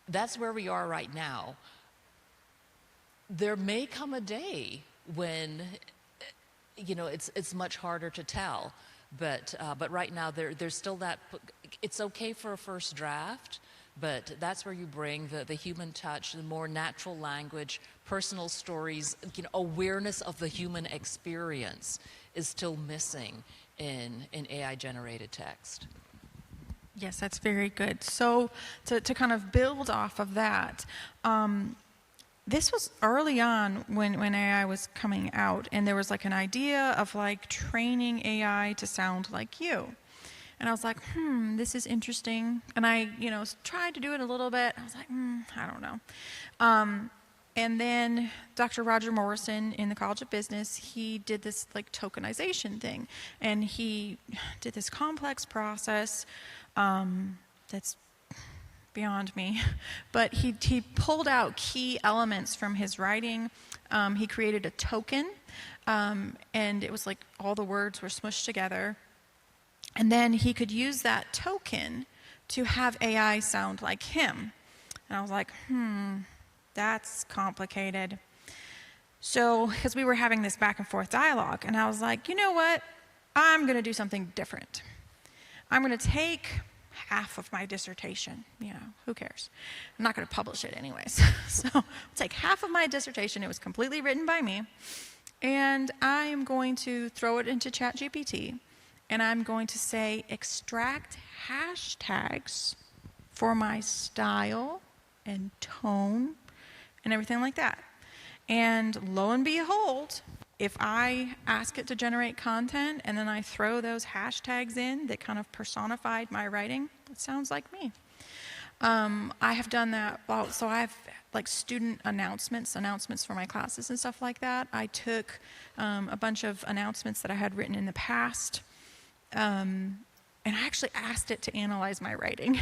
That's where we are right now. There may come a day when it's much harder to tell. But right now, there's still that. It's okay for a first draft, but that's where you bring the human touch, the more natural language, personal stories. Awareness of the human experience is still missing in AI-generated text. Yes, that's very good. So to kind of build off of that, this was early on when AI was coming out, and there was like an idea of like training AI to sound like you. And I was like, this is interesting. And I, tried to do it a little bit. I was like, I don't know. And then Dr. Roger Morrison in the College of Business, he did this like tokenization thing. And he did this complex process that's beyond me, but he pulled out key elements from his writing. He created a token, and it was like all the words were smushed together. And then he could use that token to have AI sound like him. And I was like, that's complicated. So, because we were having this back and forth dialogue, and I was like, you know what? I'm going to do something different. I'm going to take half of my dissertation. Who cares? I'm not going to publish it anyways. So I'll take half of my dissertation. It was completely written by me. And I am going to throw it into ChatGPT. And I'm going to say, extract hashtags for my style and tone and everything like that. And lo and behold, if I ask it to generate content and then I throw those hashtags in that kind of personified my writing, it sounds like me. I have done that. Well, so I have like student announcements for my classes and stuff like that. I took a bunch of announcements that I had written in the past, and I actually asked it to analyze my writing,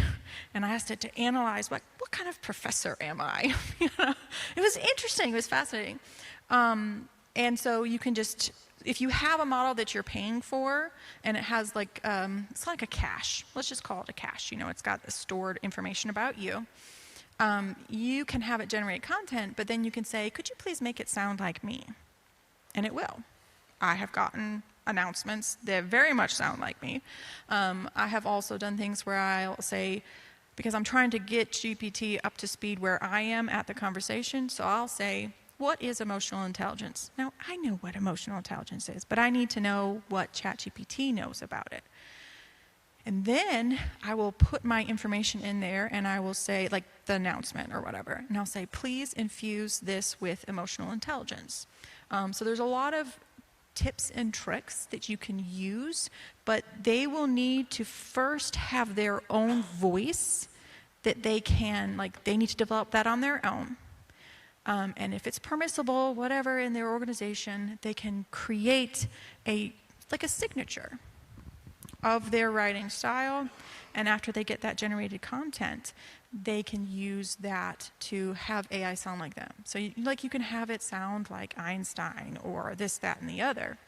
and I asked it to analyze what kind of professor am I? You know? It was interesting. It was fascinating. And so you can just, if you have a model that you're paying for, and it has like, it's like a cache. Let's just call it a cache. You know, it's got the stored information about you. You can have it generate content, but then you can say, could you please make it sound like me? And it will. I have gotten announcements that very much sound like me. I have also done things where I'll say, because I'm trying to get GPT up to speed where I am at the conversation, so I'll say, what is emotional intelligence? Now, I know what emotional intelligence is, but I need to know what ChatGPT knows about it. And then I will put my information in there and I will say, like the announcement or whatever, and I'll say, please infuse this with emotional intelligence. So there's a lot of tips and tricks that you can use, but they will need to first have their own voice that they can, like, they need to develop that on their own. And if it's permissible, whatever, in their organization, they can create like a signature of their writing style. And after they get that generated content, they can use that to have AI sound like them. So you can have it sound like Einstein or this, that, and the other.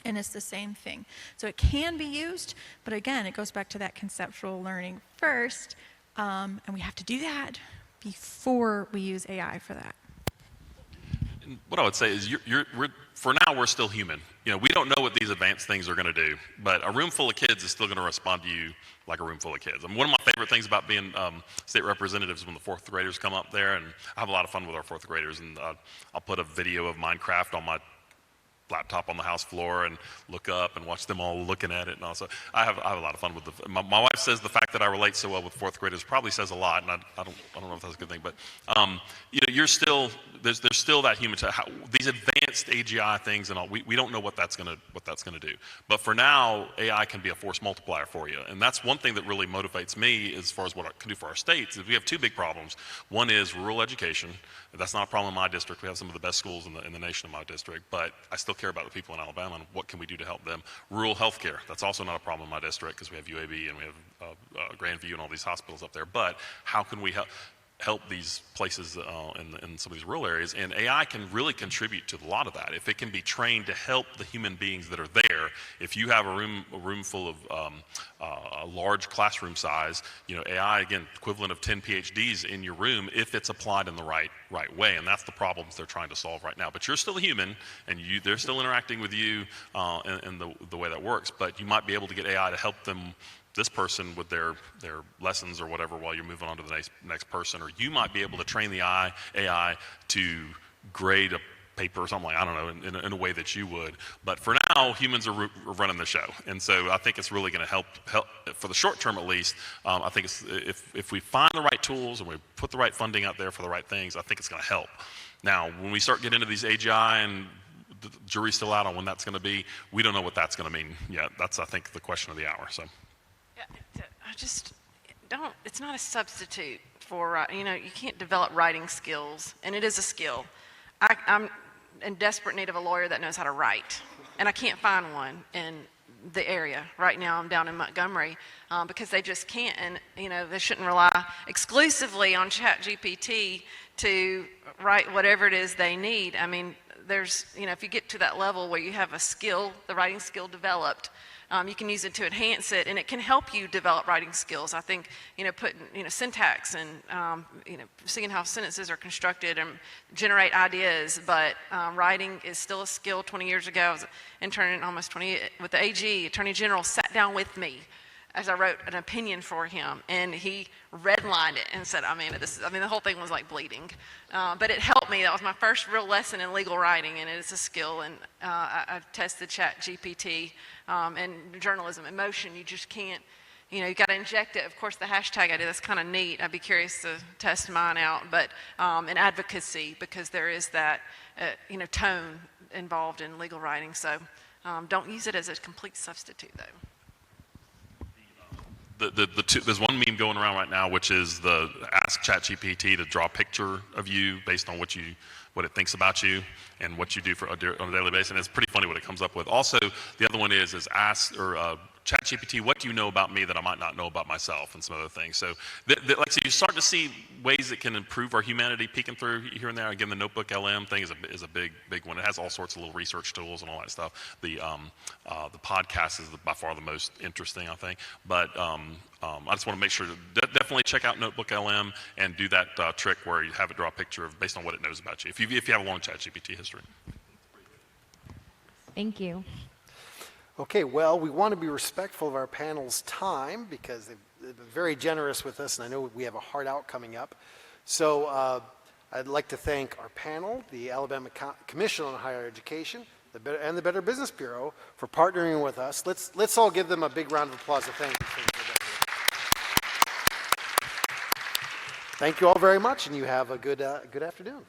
And it's the same thing. So it can be used, but again, it goes back to that conceptual learning first. And we have to do that before we use AI for that. And what I would say is, for now, we're still human. You know, we don't know what these advanced things are going to do, but a room full of kids is still going to respond to you like a room full of kids. I mean, one of my favorite things about being state representatives when the fourth graders come up there, and I have a lot of fun with our fourth graders, and I'll put a video of Minecraft on my laptop on the house floor and look up and watch them all looking at it. And also, I have a lot of fun with my wife says the fact that I relate so well with fourth graders probably says a lot, and I don't know if that's a good thing, but you know, there's still that human these advanced AGI things and all. We don't know what that's gonna do. But for now, AI can be a force multiplier for you, and that's one thing that really motivates me as far as what it can do for our states. Is we have two big problems. One is rural education. That's not a problem in my district. We have some of the best schools in the nation in my district, but I still care about the people in Alabama and what can we do to help them. Rural healthcare, that's also not a problem in my district because we have UAB and we have Grandview and all these hospitals up there, but how can we help these places in some of these rural areas? And AI can really contribute to a lot of that. If it can be trained to help the human beings that are there, if you have a room full of a large classroom size, you know, AI, again, equivalent of 10 PhDs in your room if it's applied in the right way. And that's the problems they're trying to solve right now. But you're still a human, and they're still interacting with you in the way that works. But you might be able to get AI to help them, this person, with their lessons or whatever while you're moving on to the next person, or you might be able to train the AI to grade a paper or something like, I don't know, in a way that you would. But for now, humans are running the show, and so I think it's really going to help for the short term at least. I think if we find the right tools and we put the right funding out there for the right things, I think it's going to help. Now, when we start getting into these AGI and the jury's still out on when that's going to be, we don't know what that's going to mean yet. That's, I think, the question of the hour. So. I just don't, it's not a substitute for, you know, you can't develop writing skills, and it is a skill. I'm in desperate need of a lawyer that knows how to write, and I can't find one in the area. Right now I'm down in Montgomery because they just can't, and, you know, they shouldn't rely exclusively on ChatGPT to write whatever it is they need. I mean, there's, you know, if you get to that level where you have a skill, the writing skill developed, you can use it to enhance it, and it can help you develop writing skills. I think, you know, putting, you know, syntax and, you know, seeing how sentences are constructed and generate ideas, but writing is still a skill. 20 years ago, I was interning almost 20 with the AG. Attorney General sat down with me as I wrote an opinion for him, and he redlined it and said, the whole thing was like bleeding, but it helped me. That was my first real lesson in legal writing, and it is a skill, and I've tested ChatGPT and journalism. Emotion, you just can't, you know, you got to inject it. Of course, the hashtag idea, that's kind of neat. I'd be curious to test mine out, but in advocacy, because there is that, you know, tone involved in legal writing. So don't use it as a complete substitute, though. There's one meme going around right now, which is the ask ChatGPT to draw a picture of you based on what it thinks about you and what you do on a daily basis, and it's pretty funny what it comes up with. Also, the other one is ask ChatGPT, what do you know about me that I might not know about myself, and some other things. So, like I said, you start to see ways that can improve our humanity peeking through here and there. Again, the Notebook LM thing is a big one. It has all sorts of little research tools and all that stuff. The podcast is by far the most interesting, I think. But I just want to make sure to definitely check out Notebook LM and do that trick where you have it draw a picture based on what it knows about you. If you have a long ChatGPT history. Thank you. Okay, well, we want to be respectful of our panel's time because they've been very generous with us, and I know we have a hard out coming up. So I'd like to thank our panel, the Alabama Commission on Higher Education, and the Better Business Bureau for partnering with us. Let's all give them a big round of applause and thank you. Thank you all very much, and you have a good afternoon.